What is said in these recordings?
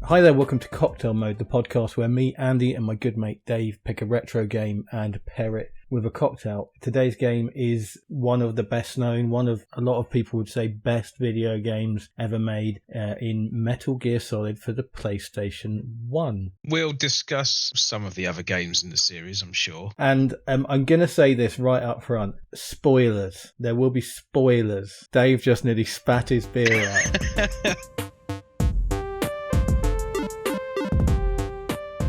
Hi there, welcome to Cocktail Mode, the podcast where me, Andy, and my good mate Dave pick a retro game and pair it with a cocktail. Today's game is one of the best known, one of a lot of people would say best video games ever made in Metal Gear Solid for the PlayStation 1. We'll discuss some of the other games in the series, I'm sure. And I'm going to say this right up front. Spoilers. There will be spoilers. Dave just nearly spat his beer out.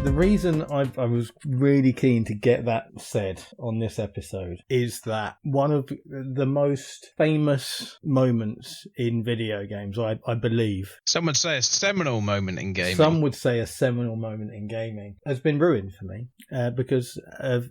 The reason I was really keen to get that said on this episode is that one of the most famous moments in video games, I believe. Some would say a seminal moment in gaming. Some would say a seminal moment in gaming has been ruined for me because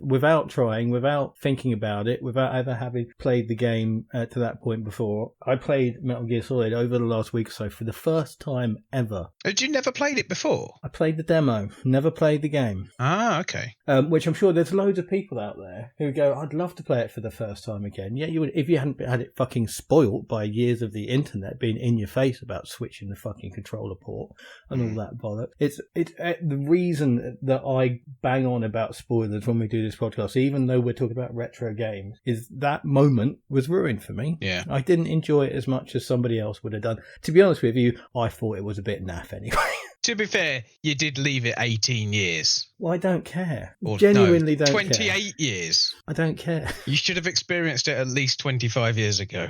without trying, without thinking about it, without ever having played the game to that point before, I played Metal Gear Solid over the last week or so for the first time ever. Had you never played it before? I played the demo, never played the game. Ah, okay. Which I'm sure there's loads of people out there who go, I'd love to play it for the first time again. Yeah, you would if you hadn't had it fucking spoilt by years of the internet being in your face about switching the fucking controller port and all that bollocks. It's the reason that I bang on about spoilers when we do this podcast, even though we're talking about retro games, is that moment was ruined for me. Yeah. I didn't enjoy it as much as somebody else would have done. To be honest with you, I thought it was a bit naff anyway. To be fair, you did leave it 18 years. Well, I don't care. Or Genuinely no, don't 28 care. years. I don't care. You should have experienced it at least 25 years ago.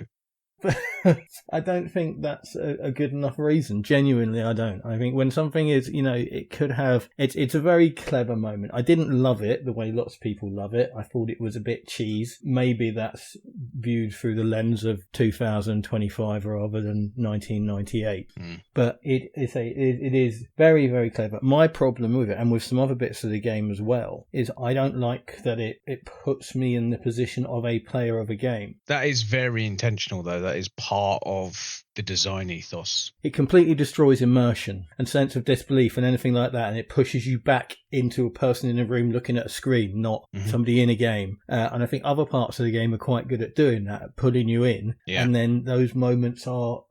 I don't think that's a good enough reason. Genuinely, I don't. I think when something is, it could have... It's a very clever moment. I didn't love it the way lots of people love it. I thought it was a bit cheese. Maybe that's viewed through the lens of 2025 rather than 1998. But it is very, very clever. My problem with it, and with some other bits of the game as well, is I don't like that it puts me in the position of a player of a game. That is very intentional, though. That is part of the design ethos. It completely destroys immersion and sense of disbelief and anything like that, and it pushes you back into a person in a room looking at a screen, not somebody in a game. And I think other parts of the game are quite good at doing that, pulling you in. Yeah. And then those moments are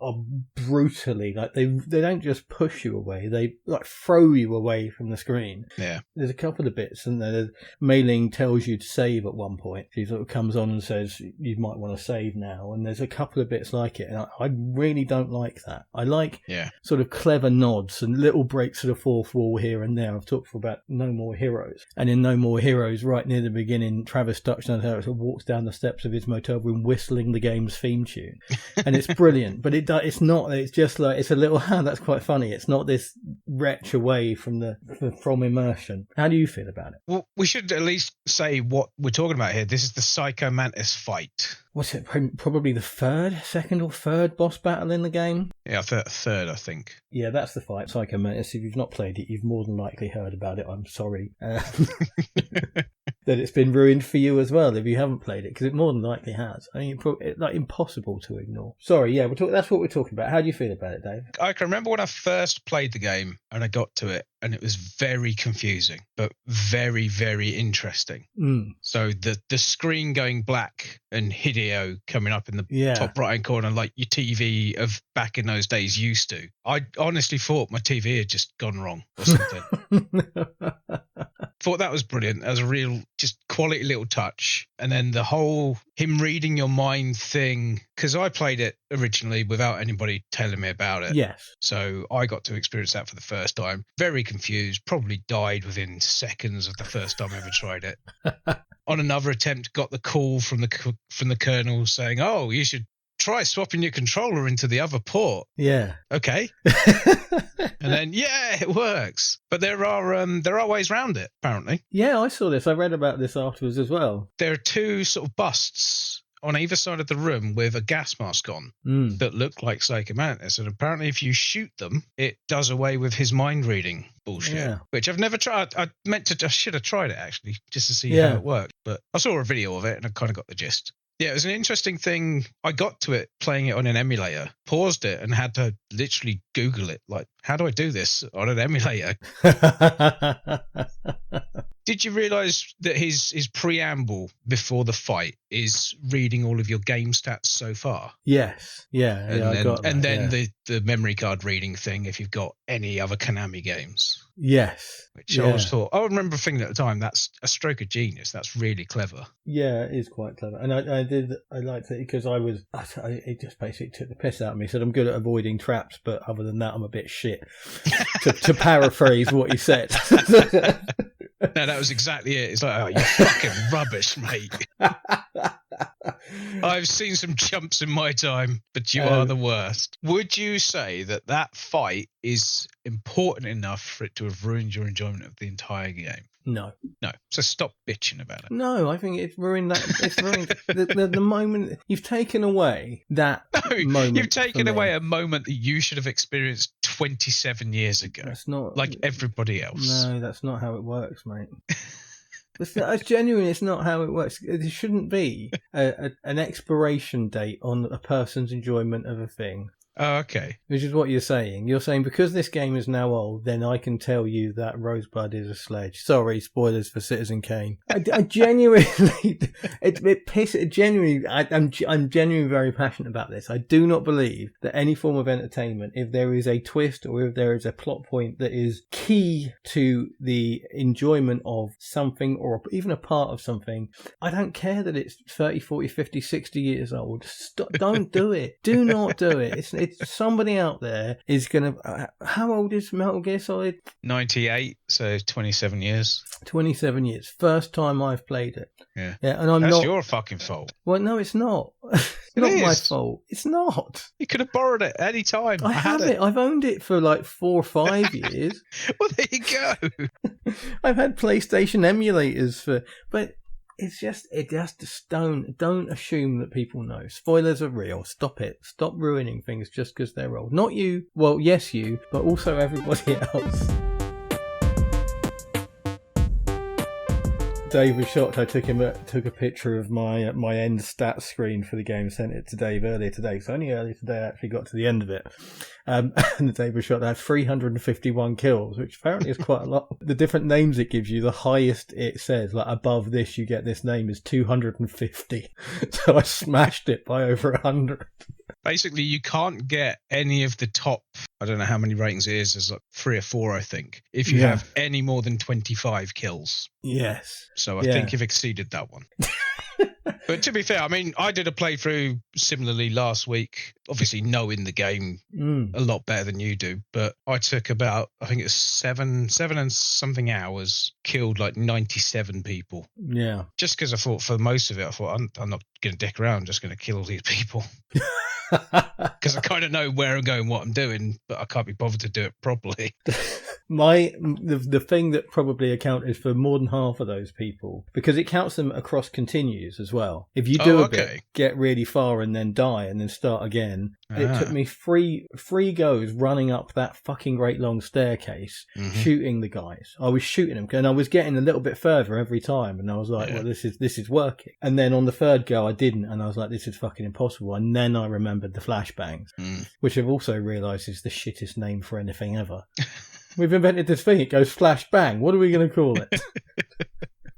brutally, like they don't just push you away, they like throw you away from the screen. Yeah. There's a couple of bits, and the mailing tells you to save at one point. She sort of comes on and says you might want to save now, and there's a couple of bits like it, and I really don't like that. I like sort of clever nods and little breaks to the fourth wall here and there. I've talked for about No More Heroes, and in No More Heroes, right near the beginning, Travis Touchdown Harris walks down the steps of his motel room whistling the game's theme tune, and it's brilliant. But it's not. It's just like it's a little. That's quite funny. It's not this retch away from immersion. How do you feel about it? Well, we should at least say what we're talking about here. This is the Psycho Mantis fight. What's it? Probably the second or third boss battle in the game? Yeah, third, I think. Yeah, that's the fight. Psycho Mantis. If you've not played it, you've more than likely heard about it. I'm sorry. That it's been ruined for you as well if you haven't played it, because it more than likely has. I mean, it's like impossible to ignore. Sorry, yeah, that's what we're talking about. How do you feel about it, Dave? I can remember when I first played the game and I got to it, and it was very confusing, but very, very interesting. So the screen going black and Hideo coming up in the top right-hand corner like your TV of back in those days used to. I honestly thought my TV had just gone wrong or something. Thought that was brilliant. That was a real, just quality little touch. And then the whole him reading your mind thing, because I played it originally without anybody telling me about it. Yes. So I got to experience that for the first time. Very confused, probably died within seconds of the first time I ever tried it. On another attempt, got the call from the colonel saying, "Oh, you should try swapping your controller into the other port." Yeah. Okay. And then, it works. But there are ways around it, apparently. Yeah, I saw this. I read about this afterwards as well. There are two sort of busts on either side of the room with a gas mask on that look like Psycho Mantis. And apparently if you shoot them, it does away with his mind reading bullshit, which I've never tried. I should have tried it, actually, just to see how it worked. But I saw a video of it and I kind of got the gist. Yeah, it was an interesting thing. I got to it playing it on an emulator, paused it, and had to literally Google it. Like, how do I do this on an emulator? Did you realise that his preamble before the fight is reading all of your game stats so far? Yes. Yeah. I got that. And then the memory card reading thing if you've got any other Konami games. Yes. Which I always thought, I remember thinking at the time, that's a stroke of genius. That's really clever. Yeah, it is quite clever. And I liked it because it just basically took the piss out of me. He said, I'm good at avoiding traps, but other than that, I'm a bit shit. to paraphrase what he said. No, that was exactly it. It's like, oh, you fucking rubbish, mate. I've seen some jumps in my time, but you are the worst. Would you say that fight is important enough for it to have ruined your enjoyment of the entire game? No. So stop bitching about it. No, I think it's ruined that. It's ruined the moment. You've taken away that moment. You've taken away a moment that you should have experienced 27 years ago. That's not like everybody else. No, that's not how it works, mate. It's genuine. It's not how it works. There shouldn't be an expiration date on a person's enjoyment of a thing. Oh, okay. Which is what you're saying. You're saying because this game is now old, then I can tell you that Rosebud is a sledge. Sorry, spoilers for Citizen Kane. I genuinely, I'm genuinely very passionate about this. I do not believe that any form of entertainment, if there is a twist or if there is a plot point that is key to the enjoyment of something or even a part of something, I don't care that it's 30, 40, 50, 60 years old. Don't do it. Do not do it. It's somebody out there is going to... how old is Metal Gear Solid? 98, so 27 years. 27 years. First time I've played it. Yeah, and That's your fucking fault. Well, no, it's not. It's not my fault. It's not. You could have borrowed it any time. I have it. I've owned it for like 4 or 5 years. Well, there you go. I've had PlayStation emulators but... It's just don't assume that people know. Spoilers are real. Stop it. Stop ruining things just because they're old. Not you. Well, yes, you, but also everybody else. Dave was shocked. I took a picture of my end stats screen for the game, sent it to Dave earlier today. So only earlier today I actually got to the end of it. And Dave was shocked. I had 351 kills, which apparently is quite a lot. The different names it gives you, the highest it says, like above this you get this name, is 250. So I smashed it by over 100. Basically, you can't get any of the top, I don't know how many ratings it is, there's like 3 or 4, I think, if you have any more than 25 kills. Yes. So I think you've exceeded that one. But to be fair, I mean, I did a playthrough similarly last week, obviously knowing the game a lot better than you do, but I took about, I think it was 7 and something hours, killed like 97 people. Yeah. Just because I thought for most of it, I thought, I'm not going to dick around, I'm just going to kill all these people. Because I kind of know where I'm going, what I'm doing, but I can't be bothered to do it properly. The thing that probably accounted for more than half of those people, because it counts them across continues as well. If you do a bit, get really far and then die and then start again. It took me three goes running up that fucking great long staircase, shooting the guys. I was shooting them and I was getting a little bit further every time, and I was like, well, this is working. And then on the third go I didn't, and I was like, this is fucking impossible. And then I remembered the flashbangs, which I've also realised is the shittest name for anything ever. We've invented this thing. It goes flash bang. What are we going to call it?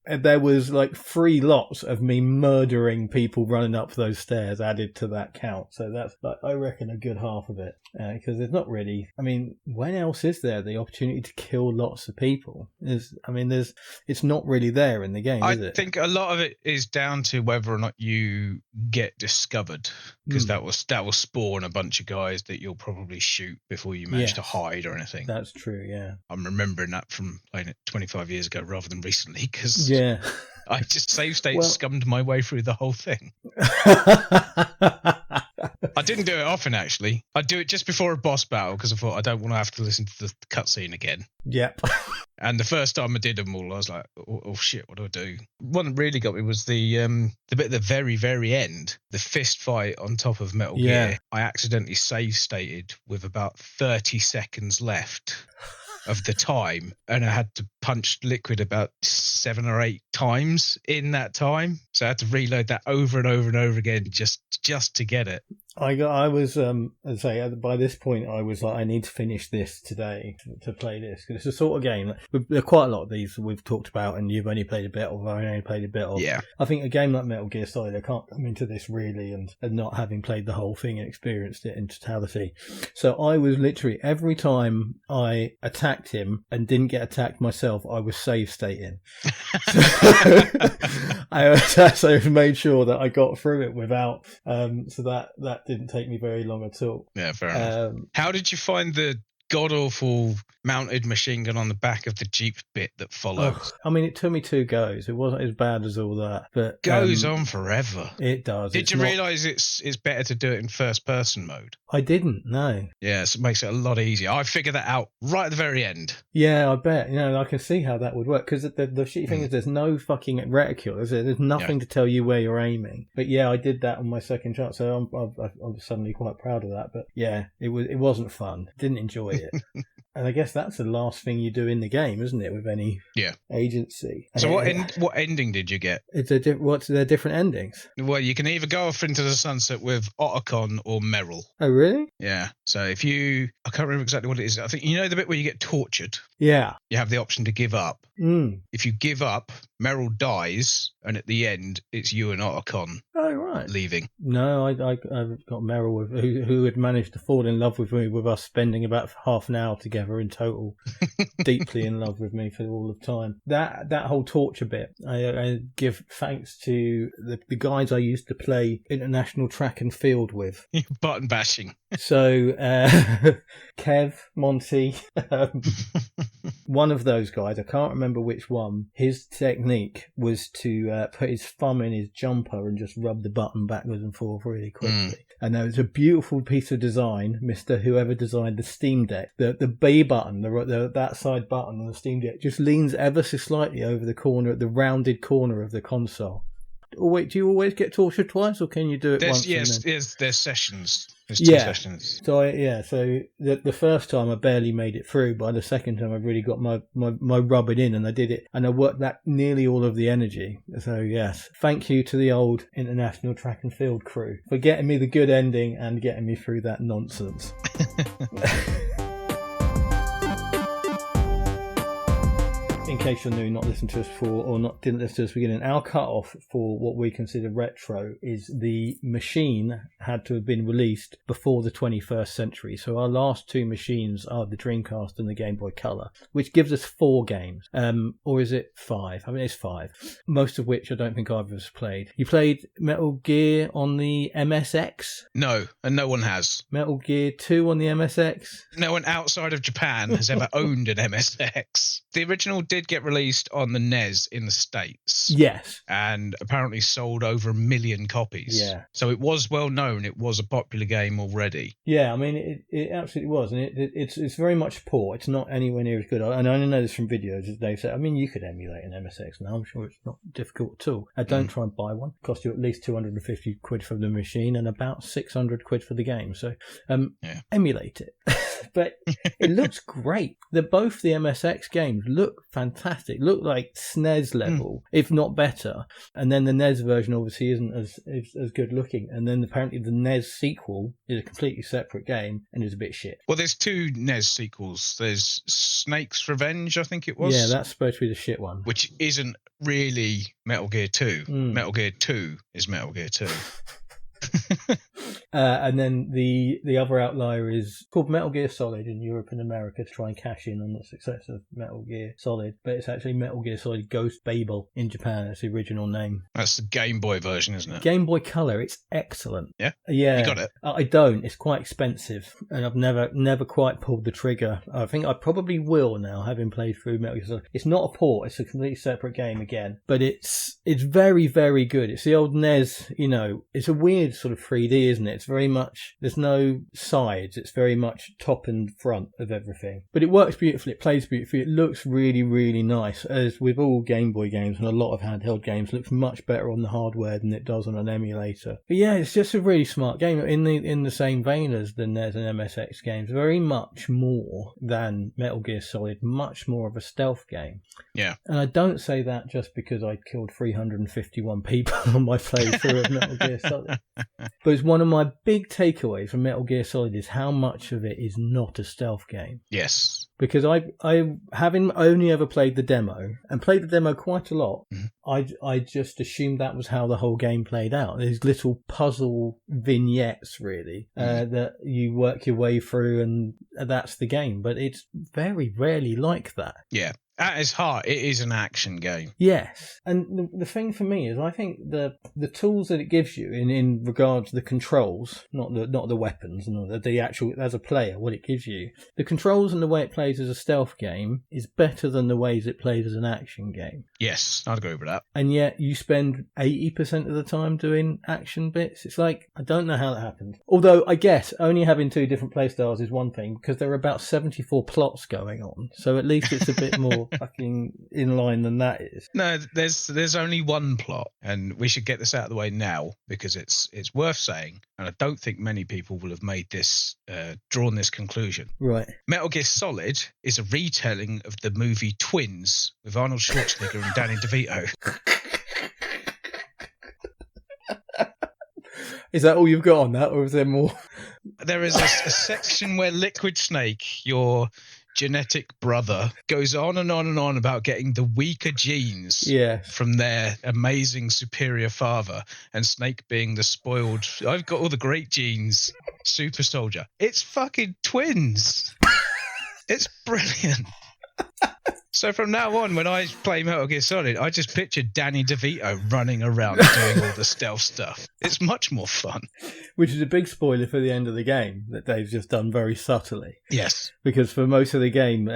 And there was like 3 lots of me murdering people running up those stairs added to that count. So that's like, I reckon, a good half of it. Because there's not really, I mean, when else is there the opportunity to kill lots of people? It's not really there in the game, is it? I think a lot of it is down to whether or not you get discovered. Because that will spawn a bunch of guys that you'll probably shoot before you manage to hide or anything. That's true, yeah. I'm remembering that from playing it 25 years ago rather than recently, because I just save state scummed my way through the whole thing. I didn't do it often, actually. I'd do it just before a boss battle because I thought I don't want to have to listen to the cutscene again. Yep. And the first time I did them all, I was like, oh shit, what do I do? One that really got me was the bit at the very, very end, the fist fight on top of Metal Gear. I accidentally save stated with about 30 seconds left of the time, and I had to punch Liquid about 7 or 8 times in that time. So I had to reload that over and over and over again just to get it. I was, as I say, by this point, I was like, I need to finish this today to play this. Because it's a sort of game, there are quite a lot of these that we've talked about, and you've only played a bit of, I only played a bit of. Yeah. I think a game like Metal Gear Solid, I can't come into this really, and not having played the whole thing and experienced it in totality. So I was literally, every time I attacked him and didn't get attacked myself, I was save stating. So I made sure that I got through it without, so that didn't take me very long at all. Yeah, fair enough. How did you find the god-awful mounted machine gun on the back of the Jeep bit that follows? I mean, it took me 2 goes. It wasn't as bad as all that, but goes on forever. It does. Did you realise it's better to do it in first-person mode? I didn't, no. Yeah, so it makes it a lot easier. I figured that out right at the very end. Yeah, I bet. I can see how that would work, because the shitty thing is there's no fucking reticule. There's nothing to tell you where you're aiming. But yeah, I did that on my second shot, so I'm suddenly quite proud of that. But yeah, it wasn't fun. Didn't enjoy it. And I guess that's the last thing you do in the game, isn't it, with any agency? So what ending did you get? What's their different endings? Well, you can either go off into the sunset with Otacon or Meryl. Oh, really? Yeah. So I can't remember exactly what it is. I think you know the bit where you get tortured? Yeah. You have the option to give up. If you give up, Meryl dies, and at the end, it's you and Otacon leaving. No, I've got Meryl who had managed to fall in love with me, with us spending about half an hour together in total, deeply in love with me for all of time. That whole torture bit, I give thanks to the guys I used to play international track and field with. Button bashing. So Kev, Monty, one of those guys, I can't remember which one, his technique was to put his thumb in his jumper and just rub the button backwards and forth really quickly. And there was a beautiful piece of design, Mr. Whoever designed the Steam Deck. The B button, that side button on the Steam Deck, just leans ever so slightly over the rounded corner of the console. Wait, do you always get tortured twice, or can you do it once? Yes, there's sessions. There's 2 sessions. So the first time I barely made it through, but the second time I really got my rubbing in, and I did it, and I worked that nearly all of the energy. So yes, thank you to the old international track and field crew for getting me the good ending and getting me through that nonsense. In case you're new, not listened to us before, or didn't listen to us at the beginning, our cut-off for what we consider retro is the machine had to have been released before the 21st century. So our last 2 machines are the Dreamcast and the Game Boy Color, which gives us 4 games. Or is it 5? I mean, it's 5. Most of which I don't think either of us played. You played Metal Gear on the MSX? No, and no one has. Metal Gear 2 on the MSX? No one outside of Japan has ever owned an MSX. The original did get released on the NES in the States. Yes. And apparently sold over 1 million copies. Yeah. So it was well known. It was a popular game already. Yeah, I mean, it absolutely was. And it's very much poor. It's not anywhere near as good. And I know this from videos, as Dave said. I mean, you could emulate an MSX now. I'm sure it's not difficult at all. Don't try and buy one. It costs you at least 250 quid for the machine and about 600 quid for the game. So emulate it. But it looks great. Both the MSX games look fantastic. Look like SNES level, if not better. And then the NES version obviously isn't as good looking. And then apparently the NES sequel is a completely separate game and is a bit shit. Well, there's 2 NES sequels. There's Snake's Revenge, I think it was. Yeah, that's supposed to be the shit one. Which isn't really Metal Gear 2. Metal Gear 2 is Metal Gear 2. And then the other outlier is called Metal Gear Solid in Europe and America to try and cash in on the success of Metal Gear Solid, but it's actually Metal Gear Solid Ghost Babel in Japan. That's the original name. That's the Game Boy version, isn't it? Game Boy Color. It's excellent. Yeah? Yeah. You got it? I don't. It's quite expensive, and I've never quite pulled the trigger. I think I probably will now, having played through Metal Gear Solid. It's not a port. It's a completely separate game again, but it's very, very good. It's the old NES, it's a weird sort of 3D, isn't isn't it? It's very much, there's no sides. It's very much top and front of everything. But it works beautifully. It plays beautifully. It looks really, really nice. As with all Game Boy games and a lot of handheld games, it looks much better on the hardware than it does on an emulator. But yeah, it's just a really smart game in the same vein as the NES and MSX games. Very much more than Metal Gear Solid. Much more of a stealth game. Yeah. And I don't say that just because I killed 351 people on my playthrough of Metal Gear Solid. But it's one of my big takeaways from Metal Gear Solid is how much of it is not a stealth game. Yes. Because I having only ever played the demo, and played the demo quite a lot, I just assumed that was how the whole game played out. These little puzzle vignettes, really, that you work your way through, and that's the game. But it's very rarely like that. Yeah. At its heart, it is an action game. Yes. And the thing for me is I think the tools that it gives you in regards to the controls, not the weapons, and the actual, as a player, what it gives you, the controls and the way it plays as a stealth game is better than the ways it plays as an action game. Yes, I'd agree with that. And yet you spend 80% of the time doing action bits. It's like, I don't know how that happened. Although I guess only having two different playstyles is one thing, because there are about 74 plots going on. So at least it's a bit more fucking in line than that is. No, there's only one plot, and we should get this out of the way now because it's worth saying, and I don't think many people will have made this drawn this conclusion. Right. Metal Gear Solid is a retelling of the movie Twins with Arnold Schwarzenegger and Danny DeVito. Is that all you've got on that, or is there more? There is a section where Liquid Snake, your genetic brother, goes on and on and on about getting the weaker genes from their amazing superior father, and Snake being the spoiled, I've got all the great genes, super soldier. It's fucking Twins. It's brilliant. So from now on, when I play Metal Gear Solid, I just picture Danny DeVito running around doing all the stealth stuff. It's much more fun. Which is a big spoiler for the end of the game that Dave's just done very subtly. Yes. Because for most of the game,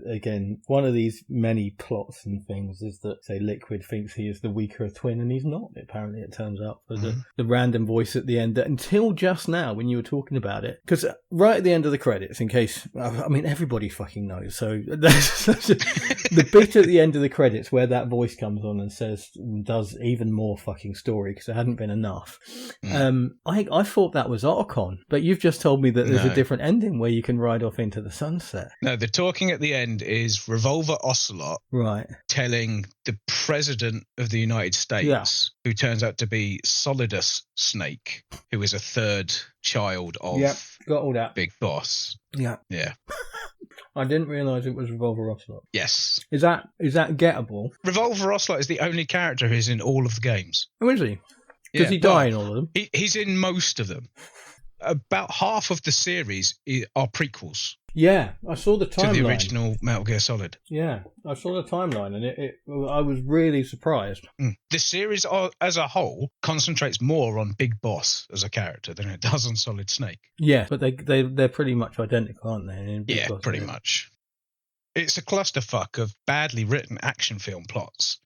again, one of these many plots and things is that, say, Liquid thinks he is the weaker twin, and he's not, apparently, it turns out, for the random voice at the end. Until just now, when you were talking about it. Because right at the end of the credits, in case, I mean, everybody fucking knows, so the bit at the end of the credits where that voice comes on and says, does even more fucking story, because there hadn't been enough. I thought that was Archon, but you've just told me that there's a different ending where you can ride off into the sunset. No, the talking at the end is Revolver Ocelot, right, telling the president of the United States, who turns out to be Solidus Snake, who is a third child of got all that. Big Boss. Yeah. I didn't realise it was Revolver Ocelot. Yes. Is that gettable? Revolver Ocelot is the only character who's in all of the games. Oh, is he? Does he die in all of them? He's in most of them. About half of the series are prequels. Yeah, I saw the timeline. To the original Metal Gear Solid. Yeah, I saw the timeline, and I was really surprised. The series as a whole concentrates more on Big Boss as a character than it does on Solid Snake. Yeah, but they're pretty much identical, aren't they? Yeah, pretty much. It's a clusterfuck of badly written action film plots.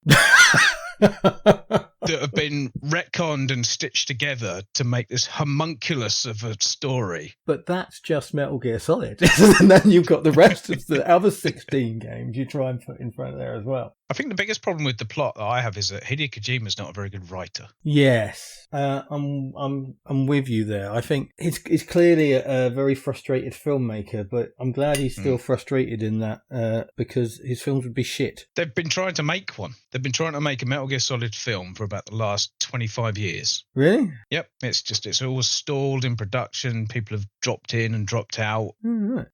That have been retconned and stitched together to make this homunculus of a story. But that's just Metal Gear Solid. And then you've got the rest of the other 16 games you try and put in front of there as well. I think the biggest problem with the plot that I have is that Hideo Kojima's not a very good writer. Yes, I'm with you there. I think he's clearly a very frustrated filmmaker, but I'm glad he's still frustrated in that because his films would be shit. They've been trying to make one. They've been trying to make a Metal Gear Solid film for about the last 25 years. Really? Yep. It's always stalled in production. People have dropped in and dropped out,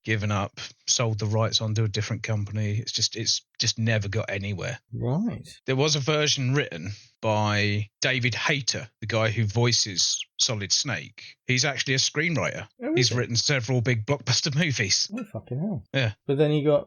given up, sold the rights on to a different company. It's just never got anywhere. Right. There was a version written by David Hayter, the guy who voices Solid Snake. He's actually a screenwriter. Oh, he's written several big blockbuster movies. Oh, fucking hell. Yeah. But then he got,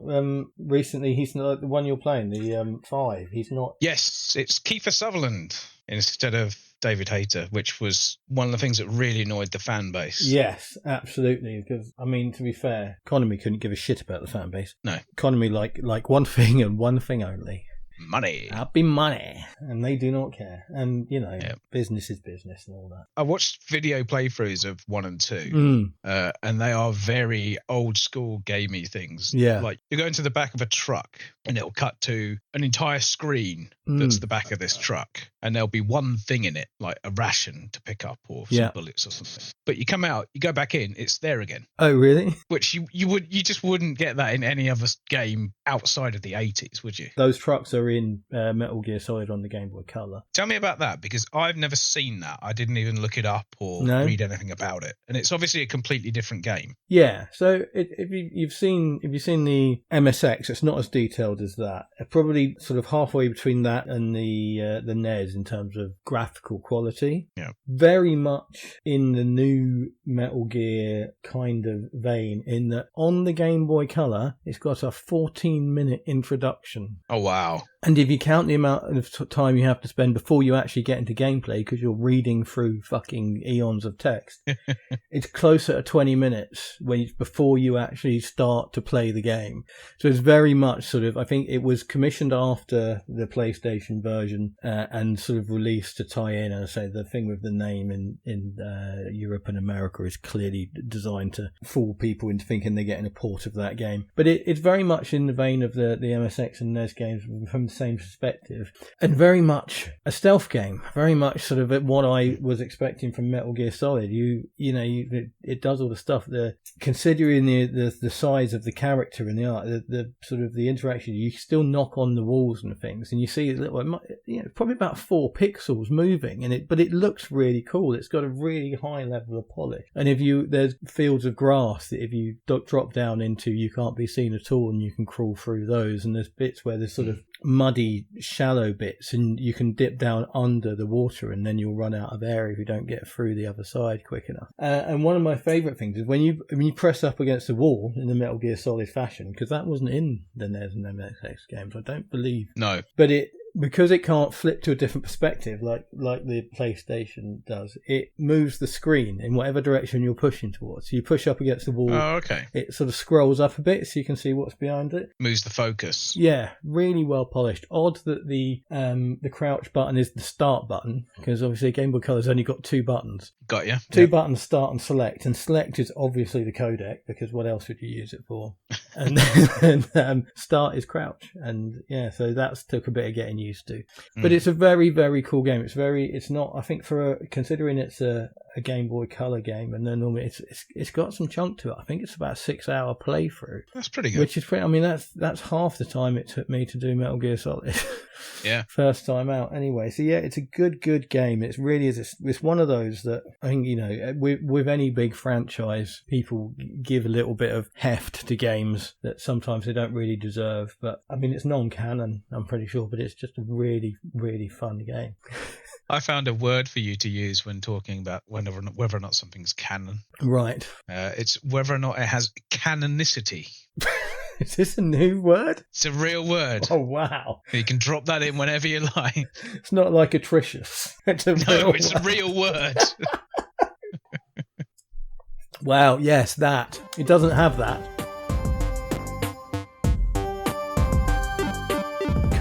recently, he's not the one you're playing, the 5. He's not... Yes, it's Kiefer Sutherland instead of David Hayter, which was one of the things that really annoyed the fan base. Yes, absolutely. Because, I mean, to be fair, Konami couldn't give a shit about the fan base. No. Konami like one thing and one thing only. money. Happy money. And they do not care. And, business is business and all that. I watched video playthroughs of 1 and 2, and they are very old school gamey things. Yeah. Like you go into the back of a truck and it'll cut to an entire screen that's the back of this truck, and there'll be one thing in it, like a ration to pick up or some bullets or something. But you come out, you go back in, it's there again. Oh, really? Which you just wouldn't get that in any other game outside of the 80s, would you? Those trucks are in Metal Gear Solid on the Game Boy Color. Tell me about that, because I've never seen that. I didn't even look it up or read anything about it, and it's obviously a completely different game. Yeah. So if you've seen the MSX, it's not as detailed as that. Probably sort of halfway between that and the NES in terms of graphical quality. Yeah. Very much in the new Metal Gear kind of vein, in that on the Game Boy Color, it's got a 14-minute introduction. Oh, wow. And if you count the amount of time you have to spend before you actually get into gameplay, because you're reading through fucking eons of text, it's closer to 20 minutes before you actually start to play the game. So it's very much sort of, I think it was commissioned after the PlayStation version and sort of released to tie in. And I say the thing with the name in Europe and America is clearly designed to fool people into thinking they're getting a port of that game. But it's very much in the vein of the MSX and NES games from the same perspective, and very much a stealth game, very much sort of what I was expecting from Metal Gear Solid. It does all the stuff. Considering the size of the character and the art, the sort of the interaction, you still knock on the walls and things, and you see probably about 4 pixels moving, but it looks really cool. It's got a really high level of polish, and there's fields of grass that if you drop down into, you can't be seen at all, and you can crawl through those, and there's bits where there's sort of muddy, shallow bits, and you can dip down under the water, and then you'll run out of air if you don't get through the other side quick enough. And one of my favourite things is when you press up against the wall in the Metal Gear Solid fashion, because that wasn't in the NES and MSX games, I don't believe. No. But because it can't flip to a different perspective like the PlayStation does, it moves the screen in whatever direction you're pushing towards. So you push up against the wall. Oh, okay. It sort of scrolls up a bit so you can see what's behind it. Moves the focus. Yeah, really well polished. Odd that the crouch button is the start button, because obviously Game Boy Color's only got 2 buttons. Got you. Two buttons, start and select. And select is obviously the codec, because what else would you use it for? And then start is crouch. And yeah, so that's took a bit of getting used to. But it's a very, very cool game. It's not, I think, considering it's a Game Boy Color game, and then normally it's got some chunk to it. I think it's about a 6-hour playthrough. That's pretty good. Which is pretty, I mean, that's half the time it took me to do Metal Gear Solid. Yeah. First time out anyway. So yeah, it's a good game. It really is. It's one of those that I think, with any big franchise, people give a little bit of heft to games that sometimes they don't really deserve. But I mean, it's non-canon, I'm pretty sure, but it's just a really, really fun game. I found a word for you to use when talking about whether or not something's canon. Right. It's whether or not it has canonicity. Is this a new word? It's a real word. Oh, wow. You can drop that in whenever you like. It's not like atricious. It's a real word. Wow, yes, that. It doesn't have that.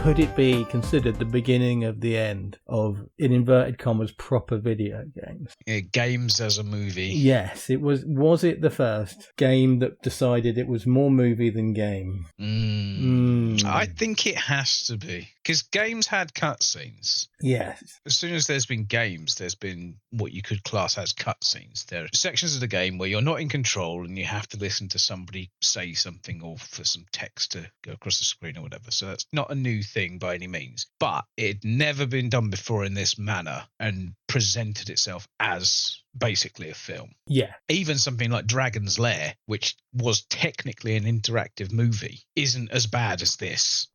Could it be considered the beginning of the end of, in inverted commas, proper video games? Yeah, games as a movie. Yes, it was. Was it the first game that decided it was more movie than game? I think it has to be, because games had cutscenes. Yes. As soon as there's been games, there's been what you could class as cutscenes. There are sections of the game where you're not in control and you have to listen to somebody say something, or for some text to go across the screen or whatever. So that's not a new thing by any means, but it had never been done before in this manner and presented itself as basically a film. Yeah. Even something like Dragon's Lair, which was technically an interactive movie, isn't as bad as this.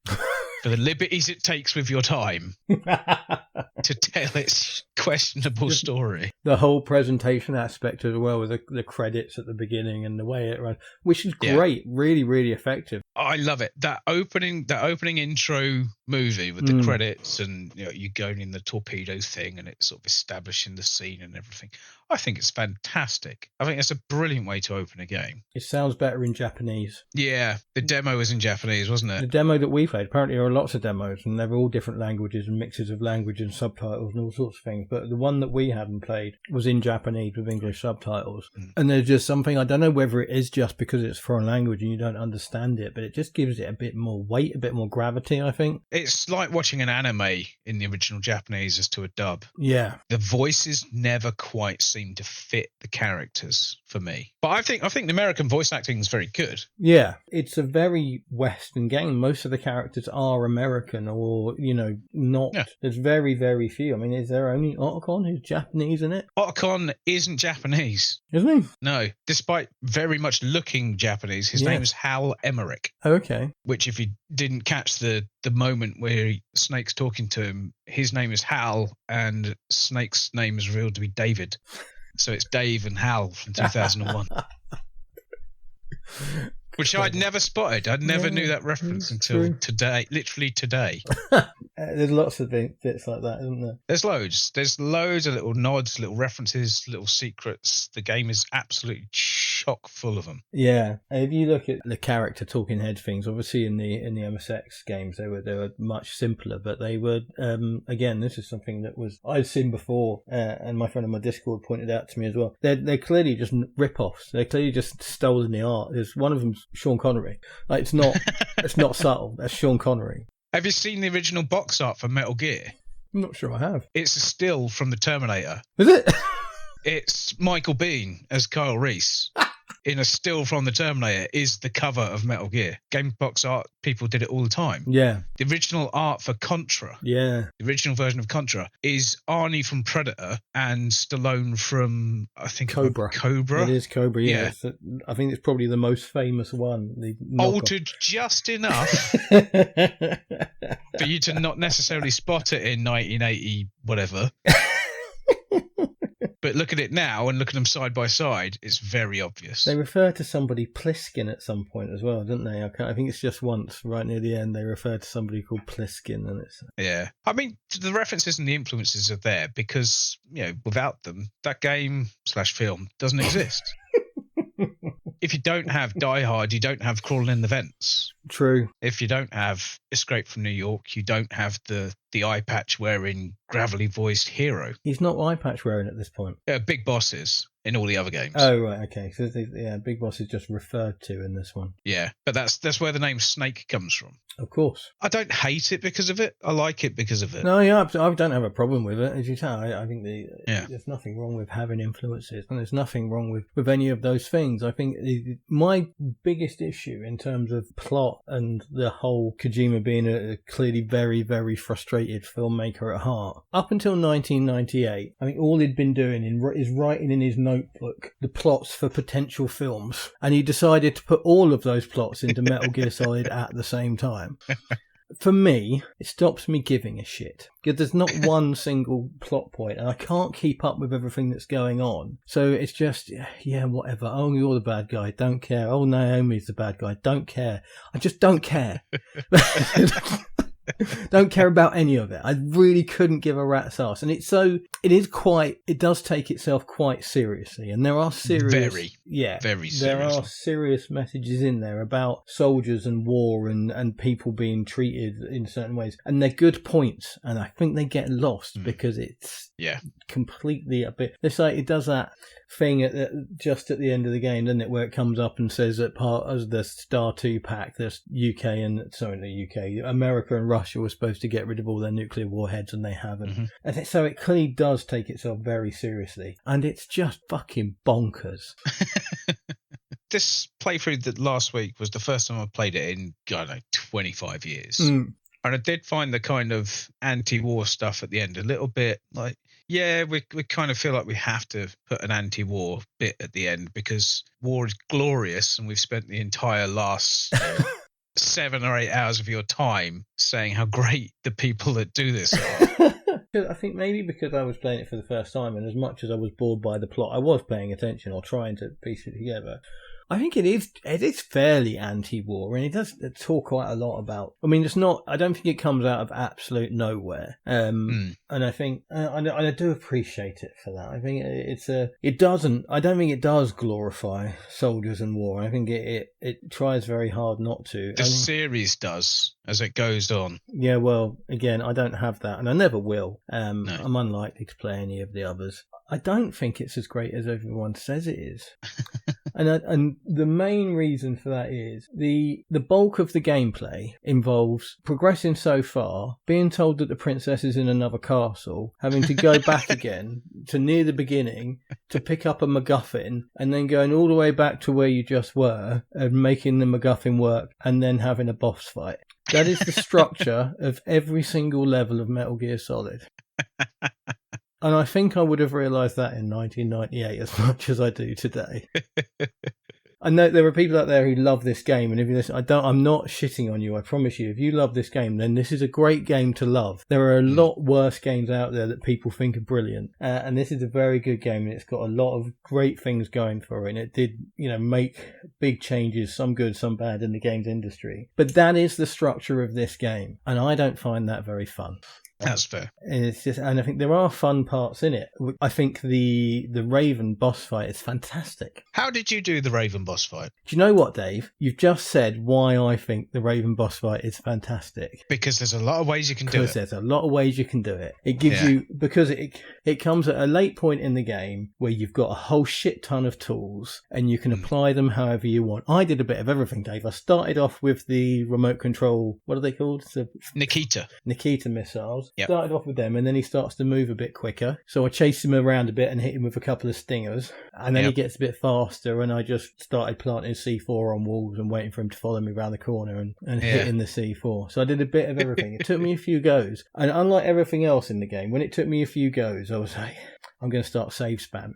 For the liberties it takes with your time to tell its questionable story. The whole presentation aspect as well, with the credits at the beginning and the way it runs, which is great, really, really effective. I love it. That opening intro movie with the credits, and you going in the torpedo thing, and it's sort of establishing the scene and everything. I think it's fantastic. I think it's a brilliant way to open a game. It sounds better in Japanese. Yeah, the demo was in Japanese, wasn't it? The demo that we played, apparently there are lots of demos, and they're all different languages and mixes of language and subtitles and all sorts of things. But the one that we hadn't played was in Japanese with English subtitles. And there's just something, I don't know whether it is just because it's foreign language and you don't understand it, but it just gives it a bit more weight, a bit more gravity, I think. It's like watching an anime in the original Japanese as to a dub. Yeah. The voices never quite seem to fit the characters for me. But I think the American voice acting is very good. Yeah. It's a very Western game. Most of the characters are American or, not. Yeah. There's very, very few. I mean, is there only Otacon who's Japanese in it? Otacon isn't Japanese. Isn't he? No. Despite very much looking Japanese, his name is Hal Emmerich. Oh, okay. Which, if you didn't catch the moment where Snake's talking to him, his name is Hal and Snake's name is revealed to be David. So it's Dave and Hal from 2001. Which I'd never spotted. I never knew that reference until today, literally today. There's lots of bits like that, isn't there? There's loads. There's loads of little nods, little references, little secrets. The game is absolutely chock full of them. Yeah. If you look at the character talking head things, obviously in the MSX games they were much simpler, but they were again, this is something that I'd seen before, and my friend on my Discord pointed out to me as well. They're clearly just rip-offs. They're clearly just stolen the art. There's one of them's Sean Connery. Like, it's not subtle. That's Sean Connery. Have you seen the original box art for Metal Gear? I'm not sure I have. It's a still from the Terminator. Is it? It's Michael Biehn as Kyle Reese. In a still from the Terminator is the cover of Metal Gear. Game box art, people did it all the time. Yeah. The original art for Contra. Yeah. The original version of Contra is Arnie from Predator and Stallone from, I think, Cobra. Cobra. It is Cobra, yeah. I think it's probably the most famous one. Altered just enough for you to not necessarily spot it in 1980, whatever. But look at it now and look at them side by side, it's very obvious. They refer to somebody Pliskin at some point as well, don't they? I think it's just once, right near the end, they refer to somebody called Pliskin. And it's... Yeah. I mean, the references and the influences are there because, without them, that game/film doesn't exist. If you don't have Die Hard, you don't have Crawling in the Vents. True. If you don't have Escape from New York, you don't have the eye patch wearing, gravelly voiced hero. He's not eye patch wearing at this point. Big Boss is in all the other games. Oh, right, okay. So, Big Boss is just referred to in this one. Yeah, but that's where the name Snake comes from. Of course. I don't hate it because of it. I like it because of it. No, yeah, I don't have a problem with it. As you tell, I think there's nothing wrong with having influences, and there's nothing wrong with any of those things. I think my biggest issue in terms of plot and the whole Kojima being a clearly very, very frustrated filmmaker at heart, up until 1998, I think all he'd been doing is writing in his notebook the plots for potential films, and he decided to put all of those plots into Metal Gear Solid at the same time. For me, it stops me giving a shit. Because there's not one single plot point, and I can't keep up with everything that's going on. So it's just, whatever. Oh, you're the bad guy. Don't care. Oh, Naomi's the bad guy. Don't care. I just don't care. Don't care about any of it. I really couldn't give a rat's ass. And it does take itself quite seriously. And there are serious... very serious. There are serious messages in there about soldiers and war and people being treated in certain ways. And they're good points. And I think they get lost because it's completely a bit... It's like it does that thing just at the end of the game, doesn't it, where it comes up and says that part of the Star 2 pack, there's America and Russia were supposed to get rid of all their nuclear warheads, and they haven't. And so it clearly does take itself very seriously, and it's just fucking bonkers. This playthrough that last week was the first time I played it in, 25 years. And I did find the kind of anti-war stuff at the end a little bit like, we kind of feel like we have to put an anti-war bit at the end because war is glorious and we've spent the entire last 7 or 8 hours of your time saying how great the people that do this are. I think maybe because I was playing it for the first time, and as much as I was bored by the plot, I was paying attention or trying to piece it together. I think it is fairly anti-war, and it does talk quite a lot about. I mean, it's not. I don't think it comes out of absolute nowhere. And I think I do appreciate it for that. I think it doesn't. I don't think it does glorify soldiers and war. I think it tries very hard not to. The series does as it goes on. Yeah, well, again, I don't have that, and I never will. No. I'm unlikely to play any of the others. I don't think it's as great as everyone says it is. And the main reason for that is the bulk of the gameplay involves progressing so far, being told that the princess is in another castle, having to go back again to near the beginning to pick up a MacGuffin, and then going all the way back to where you just were and making the MacGuffin work, and then having a boss fight. That is the structure of every single level of Metal Gear Solid. And I think I would have realised that in 1998 as much as I do today. I know there are people out there who love this game, and if you listen, I'm not shitting on you. I promise you, if you love this game, then this is a great game to love. There are a lot worse games out there that people think are brilliant, and this is a very good game, and it's got a lot of great things going for it. And it did, make big changes, some good, some bad, in the games industry. But that is the structure of this game, and I don't find that very fun. That's fair. And I think there are fun parts in it. I think the Raven boss fight is fantastic. How did you do the Raven boss fight? Do you know what, Dave? You've just said why I think the Raven boss fight is fantastic. Because there's a lot of ways you can do it. Because there's a lot of ways you can do it. It gives you, because it comes at a late point in the game where you've got a whole shit ton of tools and you can apply them however you want. I did a bit of everything, Dave. I started off with the remote control, what are they called? Nikita missiles. Yep. Started off with them, and then he starts to move a bit quicker. So I chased him around a bit and hit him with a couple of stingers. And then he gets a bit faster, and I just started planting C4 on walls and waiting for him to follow me around the corner and hitting the C4. So I did a bit of everything. It took me a few goes. And unlike everything else in the game, when it took me a few goes, I was like, I'm going to start save spam.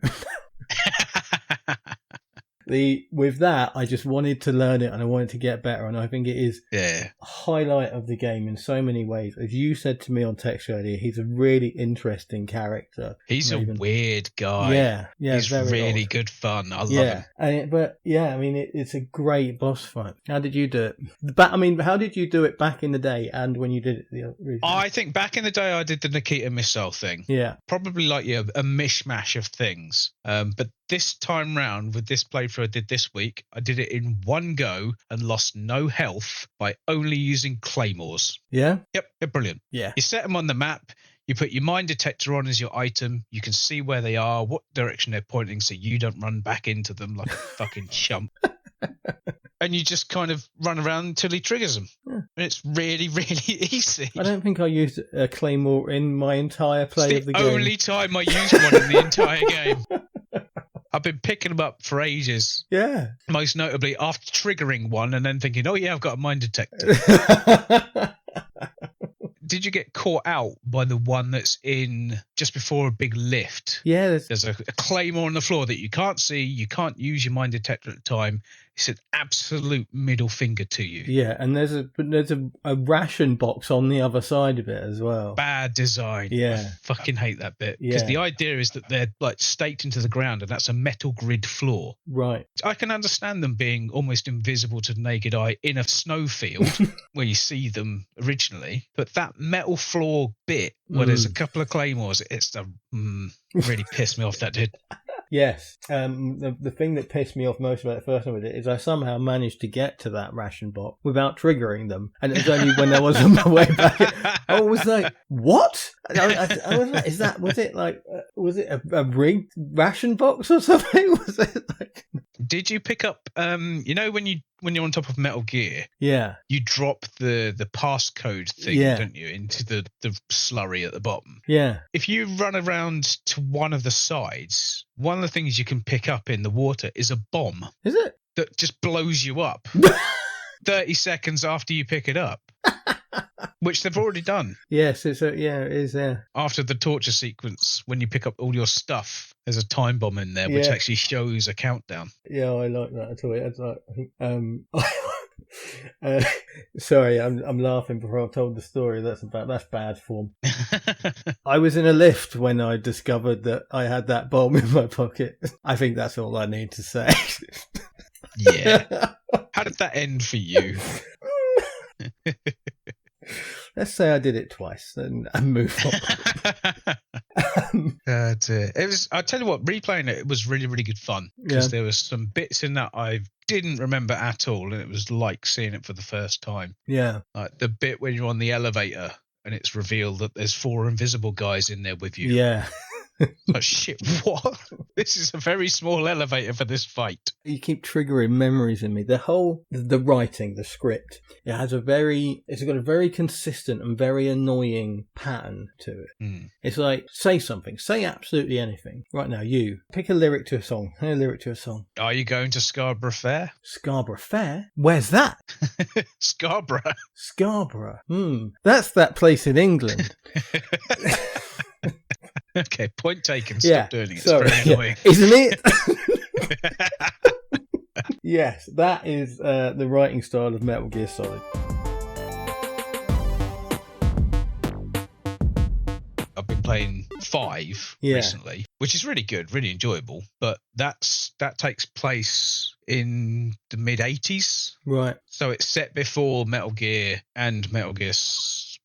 With that, I just wanted to learn it and I wanted to get better, and I think it is a highlight of the game in so many ways. As you said to me on text earlier, he's a really interesting character. He's a weird guy. Yeah, he's really good fun. I love him. It's a great boss fight. How did you do it? How did you do it back in the day and when you did it recently? I think back in the day I did the Nikita missile thing. Yeah. Probably like a mishmash of things. But this time round with this playthrough I did this week, I did it in one go and lost no health by only using claymores. Yeah? Yep, they're brilliant. Yeah. You set them on the map, you put your mine detector on as your item, you can see where they are, what direction they're pointing, so you don't run back into them like a fucking chump. And you just kind of run around until he triggers them. Yeah. And it's really, really easy. I don't think I used a claymore in my entire play of the game. It's the only time I used one in the entire game. I've been picking them up for ages. Yeah. Most notably after triggering one and then thinking, oh yeah, I've got a mine detector. Did you get caught out by the one that's in just before a big lift? Yeah. There's a claymore on the floor that you can't see. You can't use your mine detector at the time. It's an absolute middle finger to you. Yeah, and there's a ration box on the other side of it as well. Bad design. Yeah. I fucking hate that bit. Because the idea is that they're like staked into the ground and that's a metal grid floor. Right. I can understand them being almost invisible to the naked eye in a snowfield where you see them originally. But that metal floor bit where there's a couple of claymores, really pissed me off, that did. Yes. The thing that pissed me off most about the first time I did it is I somehow managed to get to that ration box without triggering them. And it was only when I was on my way back. I was like, what? I was like, was it a rigged ration box or something? Was it like... Did you pick up, when you're on top of Metal Gear, you drop the passcode thing, don't you, into the slurry at the bottom? Yeah. If you run around to one of the sides, one of the things you can pick up in the water is a bomb. Is it? That just blows you up 30 seconds after you pick it up. Which they've already done. Yes, it is. After the torture sequence, when you pick up all your stuff, there's a time bomb in there, which actually shows a countdown. Yeah, I like that at all. It's like, sorry, I'm laughing before I've told the story. That's bad form. I was in a lift when I discovered that I had that bomb in my pocket. I think that's all I need to say. Yeah. How did that end for you? Let's say I did it twice and move on. That's it. It was. I tell you what, replaying it was really, really good fun because there was some bits in that I didn't remember at all, and it was like seeing it for the first time. Yeah, like the bit when you're on the elevator and it's revealed that there's 4 invisible guys in there with you. Yeah. Like, shit, what? This is a very small elevator for this fight. You keep triggering memories in me. The writing, the script, it's got a very consistent and very annoying pattern to it. It's like, say something, say absolutely anything. Right now, you pick a lyric to a song. Are you going to Scarborough Fair? Scarborough Fair? Where's that? Scarborough. That's that place in England. Okay, point taken. Stop doing it. It's sorry. very annoying. Isn't it? Yes, that is the writing style of Metal Gear Solid. I've been playing 5 recently, which is really good, really enjoyable. But that takes place in the mid-80s. Right. So it's set before Metal Gear and Metal Gear...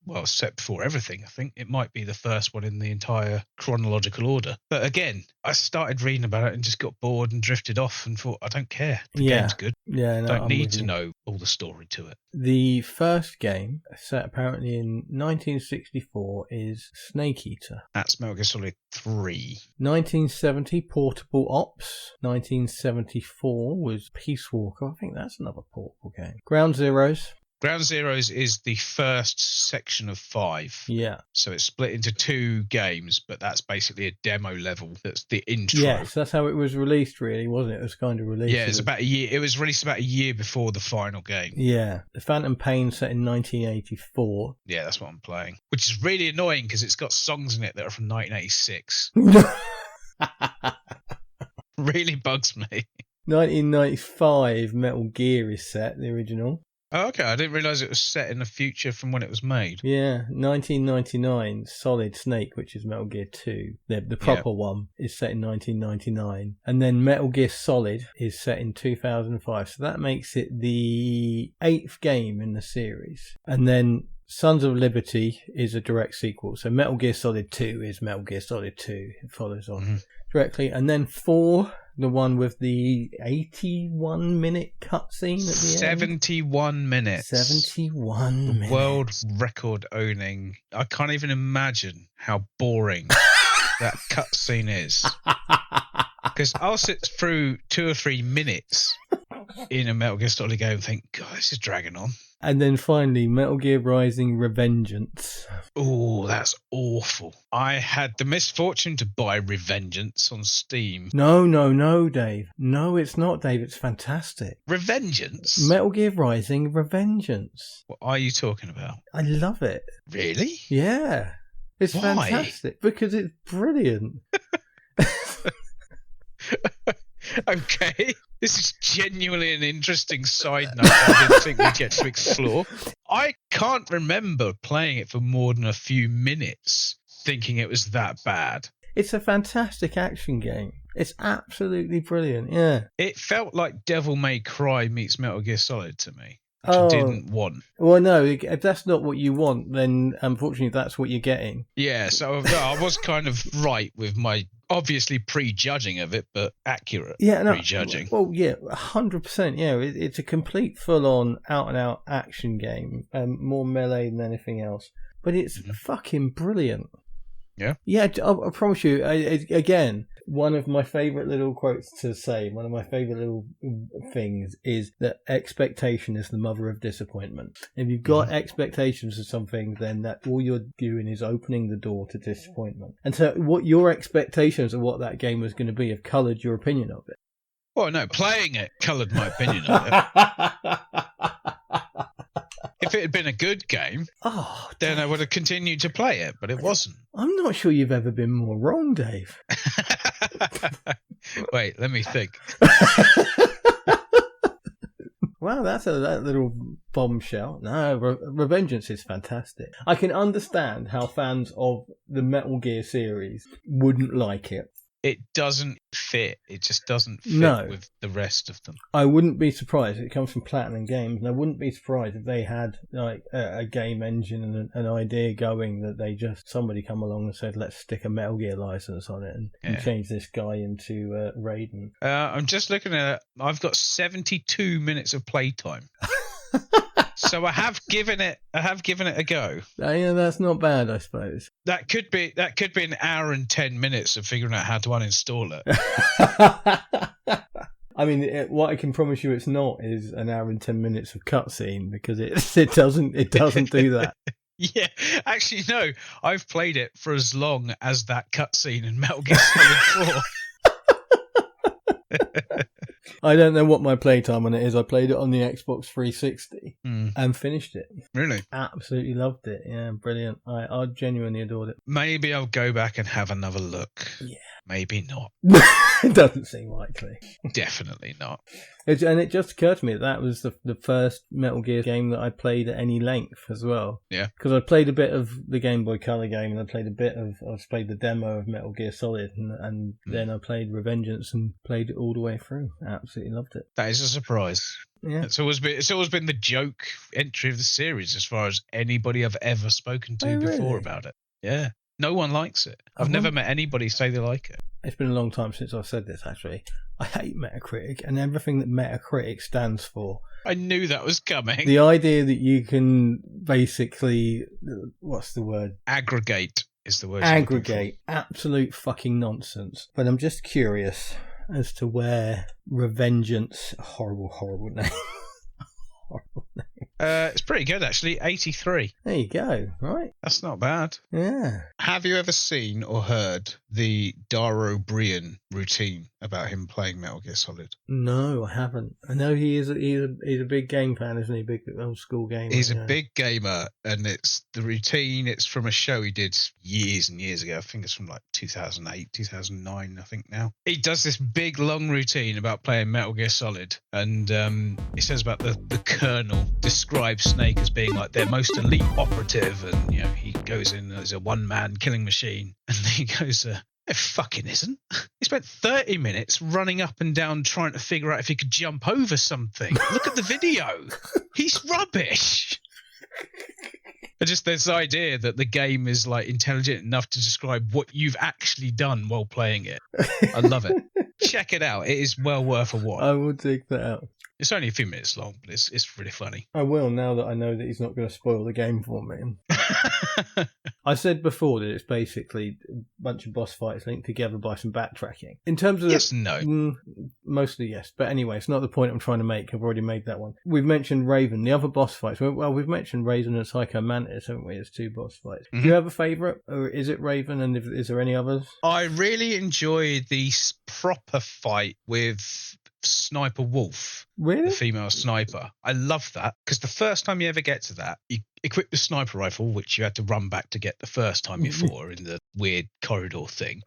Well, set before everything, I think. It might be the first one in the entire chronological order. But again, I started reading about it and just got bored and drifted off and thought, I don't care. The game's good. Yeah, no, don't need to know all the story to it. The first game, set apparently in 1964, is Snake Eater. That's Metal Gear Solid 3. 1970, Portable Ops. 1974 was Peace Walker. I think that's another portable game. Ground Zeroes. Ground Zeroes is the first section of 5. Yeah. So it's split into 2 games, but that's basically a demo level. That's the intro. Yes, that's how it was released, really, wasn't it? It was kind of released. Yeah, it's about a year. It was released about a year before the final game. Yeah. The Phantom Pain set in 1984. Yeah, that's what I'm playing. Which is really annoying because it's got songs in it that are from 1986. Really bugs me. 1995 Metal Gear is set, the original. Oh, okay. I didn't realise it was set in the future from when it was made. Yeah, 1999, Solid Snake, which is Metal Gear 2. The proper one is set in 1999. And then Metal Gear Solid is set in 2005. So that makes it the 8th game in the series. And then Sons of Liberty is a direct sequel. So Metal Gear Solid 2 is Metal Gear Solid 2. It follows on directly. And then 4... the one with the 81-minute cutscene at the 71 end. minutes. 71 minutes. World record owning. I can't even imagine how boring that cutscene is. Because I'll sit through 2 or 3 minutes in a Metal Gear Solid game and think, God, this is dragging on. And then finally, Metal Gear Rising Revengeance. Oh, that's awful. I had the misfortune to buy Revengeance on Steam. No, Dave. No, it's not, Dave. It's fantastic. Revengeance? Metal Gear Rising Revengeance. What are you talking about? I love it. Really? Yeah. It's Why? fantastic. Because it's brilliant. Okay. This is genuinely an interesting side note I didn't think we'd get to explore. I can't remember playing it for more than a few minutes thinking it was that bad. It's a fantastic action game. It's absolutely brilliant, yeah. It felt like Devil May Cry meets Metal Gear Solid to me, which I didn't want. Well, no, if that's not what you want, then unfortunately that's what you're getting. Yeah, so I was kind of right with my obviously prejudging of it, but accurate prejudging. Well, yeah, 100%. Yeah, it's a complete full-on, out-and-out action game, more melee than anything else. But it's fucking brilliant. Yeah? Yeah, I promise you, again, one of my favourite little quotes to say, one of my favourite little things is that expectation is the mother of disappointment. If you've got expectations of something, then that all you're doing is opening the door to disappointment. And so what your expectations of what that game was going to be have coloured your opinion of it. Well, no, playing it coloured my opinion of it. If it had been a good game, then I would have continued to play it, but it wasn't. I'm not sure you've ever been more wrong, Dave. Wait, let me think. Wow, that little bombshell. No, Revengeance is fantastic. I can understand how fans of the Metal Gear series wouldn't like it. it doesn't fit. It just doesn't fit with the rest of them. I wouldn't be surprised. It comes from Platinum Games, and I wouldn't be surprised if they had like a game engine and an idea going that somebody come along and said, let's stick a Metal Gear license on it and change this guy into Raiden. I'm just looking at it. I've got 72 minutes of playtime. So I have given it a go. Yeah, that's not bad, I suppose. That could be an hour and 10 minutes of figuring out how to uninstall it. I mean, what I can promise you it's not is an hour and 10 minutes of cutscene, because it doesn't do that. Yeah, actually no. I've played it for as long as that cutscene in Metal Gear Solid 4. I don't know what my playtime on it is. I played it on the Xbox 360 and finished it. Really? Absolutely loved it. Yeah, brilliant. I genuinely adored it. Maybe I'll go back and have another look. Yeah. Maybe not. It doesn't seem likely. Definitely not. And it just occurred to me that was the first Metal Gear game that I played at any length as well. Yeah. Because I played a bit of the Game Boy Color game, and I played the demo of Metal Gear Solid, and then I played Revengeance and played it all the way through. I absolutely loved it. That is a surprise. Yeah. It's always been the joke entry of the series as far as anybody I've ever spoken to before about it. Yeah. No one likes it. I've never met anybody say they like it. It's been a long time since I've said this, actually. I hate Metacritic and everything that Metacritic stands for. I knew that was coming. The idea that you can basically... What's the word? Aggregate is the word. Aggregate. Absolute fucking nonsense. But I'm just curious as to where Revengeance... Horrible name. Horrible name. It's pretty good, actually. 83. There you go. Right. That's not bad. Yeah. Have you ever seen or heard the Dara O'Brien routine about him playing Metal Gear Solid? No, I haven't. I know he's a big game fan, isn't he? Big old school gamer. He's a big gamer, and it's the routine. It's from a show he did years and years ago. I think it's from like 2008, 2009, I think now. He does this big, long routine about playing Metal Gear Solid, and he says about the Colonel describes Snake as being like their most elite operative, and he goes in as a one-man killing machine, and then he goes, it fucking isn't. He spent 30 minutes running up and down trying to figure out if he could jump over something. Look at the video. He's rubbish. Just this idea that the game is like intelligent enough to describe what you've actually done while playing it. I love it. Check it out. It is well worth a watch. I will dig that out. It's only a few minutes long, but it's really funny. I will, now that I know that he's not going to spoil the game for me. I said before that it's basically a bunch of boss fights linked together by some backtracking. In terms of... Yes and no. Mostly yes. But anyway, it's not the point I'm trying to make. I've already made that one. We've mentioned Raven. The other boss fights... Well, we've mentioned Raven and Psycho Mantis, haven't we? There's 2 boss fights. Mm-hmm. Do you have a favourite? Or is it Raven? And is there any others? I really enjoy the proper fight with Sniper Wolf. Really? The female sniper. I love that, because the first time you ever get to that, you equip the sniper rifle, which you had to run back to get the first time before in the weird corridor thing.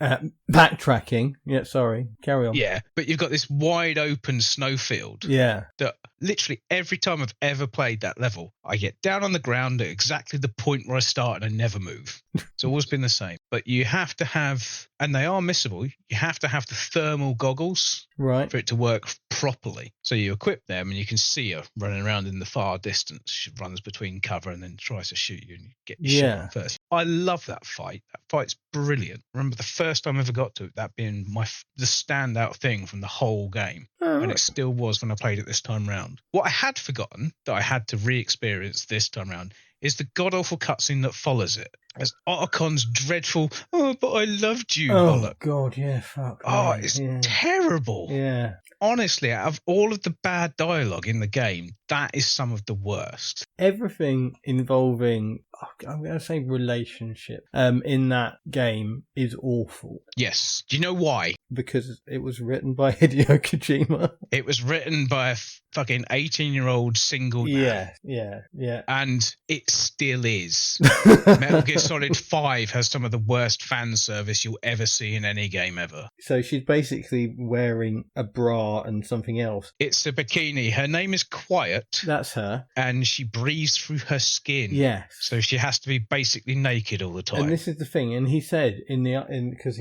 Backtracking. Yeah, sorry. Carry on. Yeah, but you've got this wide open snowfield. Yeah. That literally every time I've ever played that level, I get down on the ground at exactly the point where I start and I never move. It's always been the same. But you have to have, and they are missable, you have to have the thermal goggles for it to work properly. So you equip them and you can see her running around in the far distance. She runs between cover and then tries to shoot you and you get your shot first. I love that fight. That fight's brilliant. I remember the first time I ever got to it, that being the standout thing from the whole game. And it still was when I played it this time round. What I had forgotten that I had to re-experience this time round is the god-awful cutscene that follows it. As Otacon's dreadful, but I loved you, bollock. God, yeah, fuck. It's terrible. Yeah. Honestly, out of all of the bad dialogue in the game, that is some of the worst. Everything involving, I'm going to say relationship, in that game is awful. Yes. Do you know why? Because it was written by Hideo Kojima. It was written by a fucking 18-year-old single man. Yeah. And it still is. Metal Gear Solid 5 has some of the worst fan service you'll ever see in any game ever. So she's basically wearing a bra and something else. It's a bikini. Her name is Quiet. That's her. And she breathes through her skin. Yes. So she has to be basically naked all the time. And this is the thing. And he said because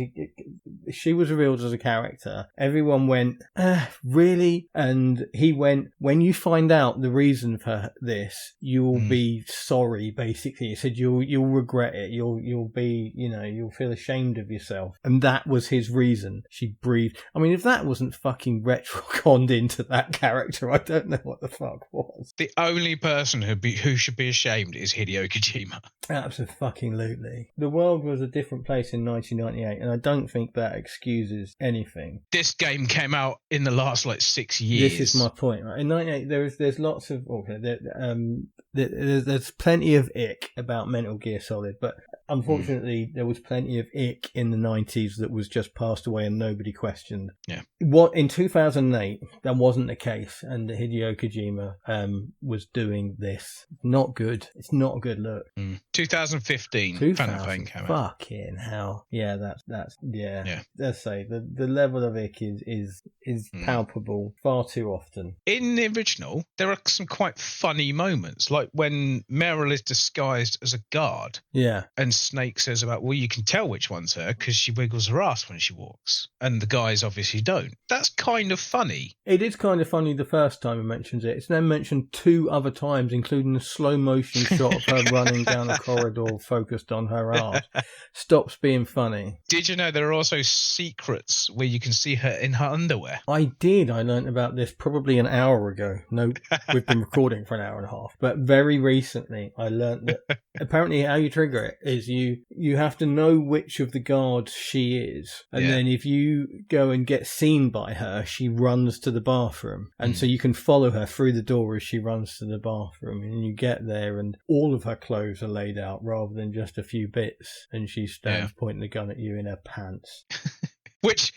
she was revealed as a character, everyone went, really? And he went, when you find out the reason for this, you will be sorry, basically. He said you'll regret it. You'll be, you'll feel ashamed of yourself. And that was his reason. She breathed. I mean, if that wasn't fucking retconned into that character, I don't know what the fuck was. The only person who should be ashamed is Hideo Kojima. Absolutely. The world was a different place in 1998, and I don't think that excuses anything. This game came out in the last 6 years. This is my point, right? In 98, there's lots of there's plenty of ick about Metal Gear Solid, but unfortunately there was plenty of ick in the 90s that was just passed away and nobody questioned. Yeah. What in 2008 that wasn't the case, and Hideo Kojima was doing this. Not good. It's not a good look. 2015. Phantom Pain came out. Fucking hell. Yeah, that's yeah. Let's say the level of ick is palpable far too often. In the original, there are some quite funny moments, like when Meryl is disguised as a guard. Yeah. And Snake says well, you can tell which one's her because she wiggles her ass when she walks. And the guys obviously don't. That's kind of funny. It is kind of funny the first time he mentions it. It's then mentioned 2 other times, including a slow motion shot of her running down a corridor focused on her ass. Stops being funny. Did you know there are also secrets where you can see her in her underwear? I did. I learnt about this probably an hour ago. No, we've been recording for an hour and a half. But very recently, I learnt that apparently how you trigger it is you have to know which of the guards she is. And then if you go and get seen by her, she runs to the bathroom. And so you can follow her through the door as she runs to the bathroom. And you get there and all of her clothes are laid out rather than just a few bits. And she stands pointing the gun at you in her pants. Which,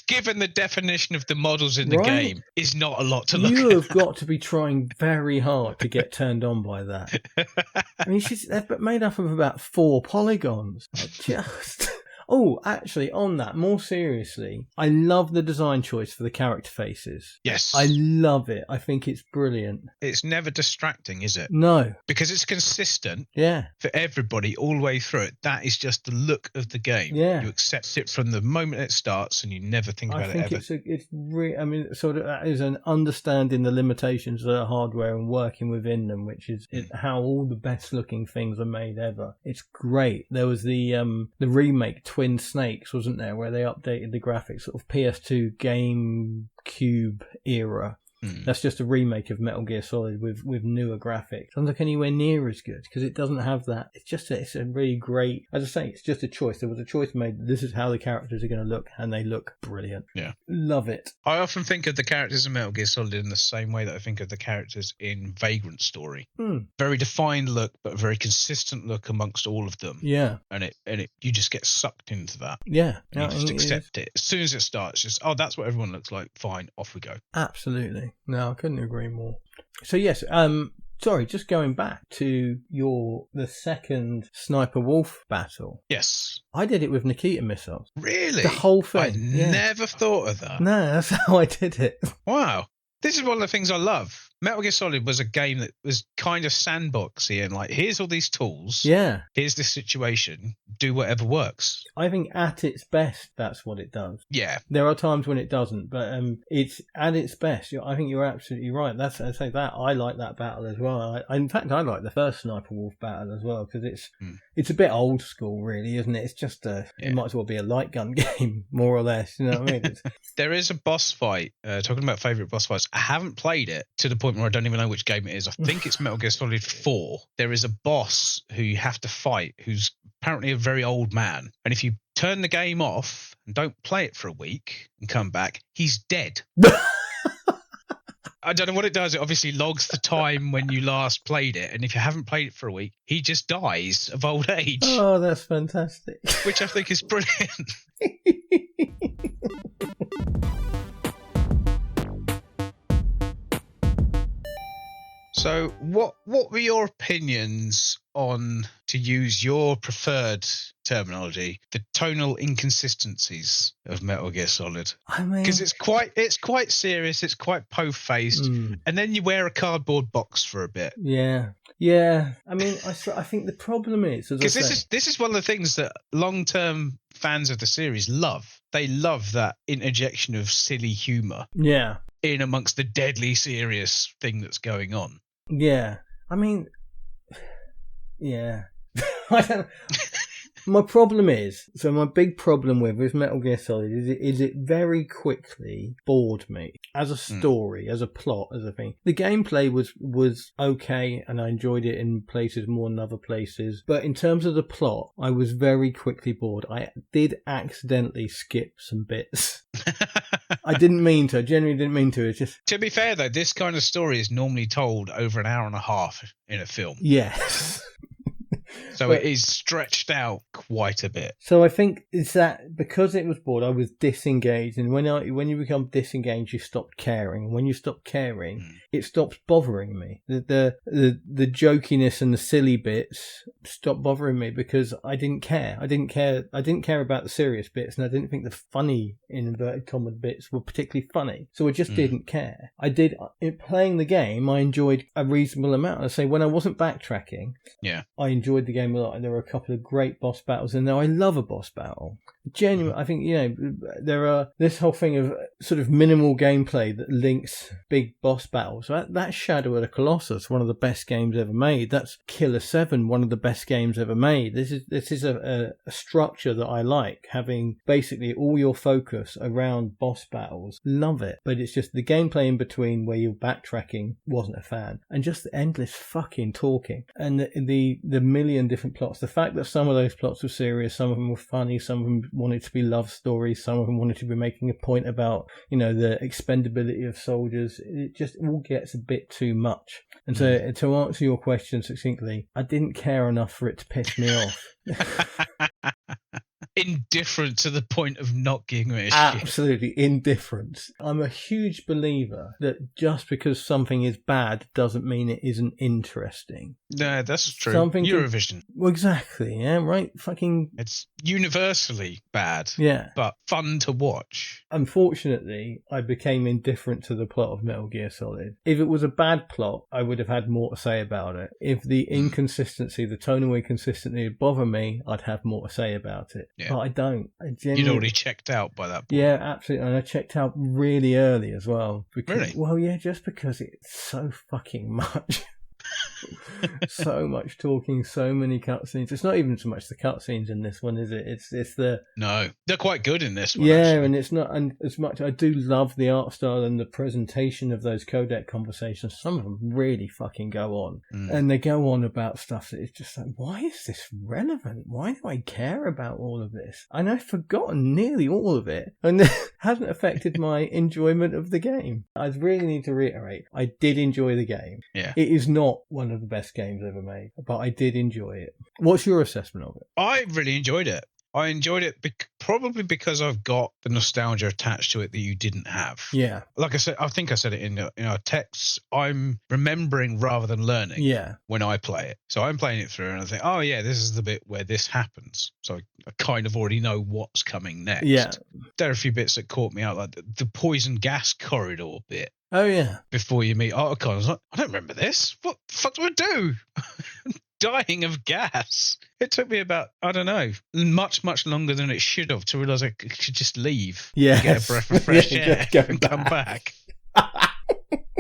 given the definition of the models in the game, is not a lot to look at. You have got to be trying very hard to get turned on by that. I mean, they're made up of about 4 polygons. Oh, actually, on that, more seriously, I love the design choice for the character faces. Yes. I love it. I think it's brilliant. It's never distracting, is it? No. Because it's consistent. Yeah. For everybody all the way through it. That is just the look of the game. Yeah. You accept it from the moment it starts and you never think about it ever. That is an understanding the limitations of the hardware and working within them, which is how all the best looking things are made ever. It's great. There was the remake Twin Snakes, wasn't there, where they updated the graphics, sort of PS2 GameCube era. That's just a remake of Metal Gear Solid with newer graphics. Doesn't look anywhere near as good because it doesn't have that. It's a really great, as I say, it's just a choice. There was a choice made. This is how the characters are going to look, and they look brilliant. Yeah. Love it. I often think of the characters in Metal Gear Solid in the same way that I think of the characters in Vagrant Story. Very defined look, but a very consistent look amongst all of them. Yeah. And it you just get sucked into that. Yeah. You just accept it. As soon as it starts, just, that's what everyone looks like. Fine, off we go. Absolutely. No, I couldn't agree more. So yes, sorry, just going back to the second Sniper Wolf battle. Yes. I did it with Nikita missiles. Really? The whole thing. I never thought of that. No, that's how I did it. Wow. This is one of the things I love. Metal Gear Solid was a game that was kind of sandboxy and here's all these tools. Yeah. Here's this situation. Do whatever works. I think at its best, that's what it does. Yeah. There are times when it doesn't, but it's at its best. I think you're absolutely right. I like that battle as well. In fact, I like the first Sniper Wolf battle as well because it's a bit old school, really, isn't it? It's just it might as well be a light gun game, more or less. You know what I mean? There is a boss fight. Talking about favourite boss fights, I haven't played it to the point where I don't even know which game it is. I think it's Metal Gear Solid 4. There is a boss who you have to fight who's apparently a very old man. And if you turn the game off and don't play it for a week and come back, he's dead. I don't know what it does. It obviously logs the time when you last played it. And if you haven't played it for a week, he just dies of old age. Oh, that's fantastic. Which I think is brilliant. So what were your opinions on, to use your preferred terminology, the tonal inconsistencies of Metal Gear Solid? I mean, because it's quite serious, it's quite po-faced, and then you wear a cardboard box for a bit. Yeah. I mean, I think the problem is, because this is one of the things that long-term fans of the series love. They love that interjection of silly humour. Yeah. In amongst the deadly serious thing that's going on. Yeah. I mean, yeah. I don't. My problem is, my big problem with Metal Gear Solid is it very quickly bored me as a story, as a plot, as a thing. The gameplay was okay, and I enjoyed it in places more than other places. But in terms of the plot, I was very quickly bored. I did accidentally skip some bits. I didn't mean to. I genuinely didn't mean to. It's just... To be fair, though, this kind of story is normally told over an hour and a half in a film. Yes. So it is stretched out quite a bit. So I think it's that because it was bored, I was disengaged, and when you become disengaged, you stop caring. And when you stop caring, it stops bothering me. The jokiness and the silly bits stopped bothering me because I didn't care. I didn't care about the serious bits, and I didn't think the funny, in inverted commas, bits were particularly funny. So I just didn't care. In playing the game, I enjoyed a reasonable amount. I say when I wasn't backtracking, I enjoyed the game a lot, and there were a couple of great boss battles in there. I love a boss battle. Genuinely, I think, there are this whole thing of sort of minimal gameplay that links big boss battles. That's Shadow of the Colossus, one of the best games ever made. That's Killer 7, one of the best games ever made. This is a structure that I like, having basically all your focus around boss battles. Love it. But it's just the gameplay in between where you're backtracking, wasn't a fan. And just the endless fucking talking. And the million different plots. The fact that some of those plots were serious, some of them were funny, some of them wanted to be love stories, some of them wanted to be making a point about, the expendability of soldiers. It just all gets a bit too much. And so to answer your question succinctly, I didn't care enough for it to piss me off. Indifferent to the point of not giving me a shit. Absolutely indifferent. I'm a huge believer that just because something is bad doesn't mean it isn't interesting. No, that's true. Eurovision. Well, exactly, yeah, right? It's universally bad. Yeah. But fun to watch. Unfortunately, I became indifferent to the plot of Metal Gear Solid. If it was a bad plot, I would have had more to say about it. If the inconsistency, the tonal inconsistency would bother me, I'd have more to say about it. Yeah. But I don't. You'd already checked out by that point. Yeah, absolutely. And I checked out really early as well. Really? Well, yeah, just because it's so fucking much. So much talking, so many cutscenes. It's not even so much the cutscenes in this one, is it? It's the... No, they're quite good in this one. Yeah, actually. And it's not, and as much I do love the art style and the presentation of those codec conversations. Some of them really fucking go on, and they go on about stuff that is just like, why is this relevant? Why do I care about all of this? And I've forgotten nearly all of it, and it hasn't affected my enjoyment of the game. I really need to reiterate, I did enjoy the game. Yeah, it is not one of the best games ever made, but I did enjoy it. What's your assessment of it? I really enjoyed it. I enjoyed it probably because I've got the nostalgia attached to it that you didn't have. Yeah. Like I said, I think I said it in our texts, I'm remembering rather than learning when I play it. So I'm playing it through and I think, oh yeah, this is the bit where this happens. So I kind of already know what's coming next. Yeah. There are a few bits that caught me out, like the poison gas corridor bit. Oh, yeah. Before you meet Otacon, I was like, I don't remember this. What the fuck do I do? Dying of gas. It took me about, I don't know, much longer than it should have to realise I could just leave. Yeah. Get a breath of fresh air and come back.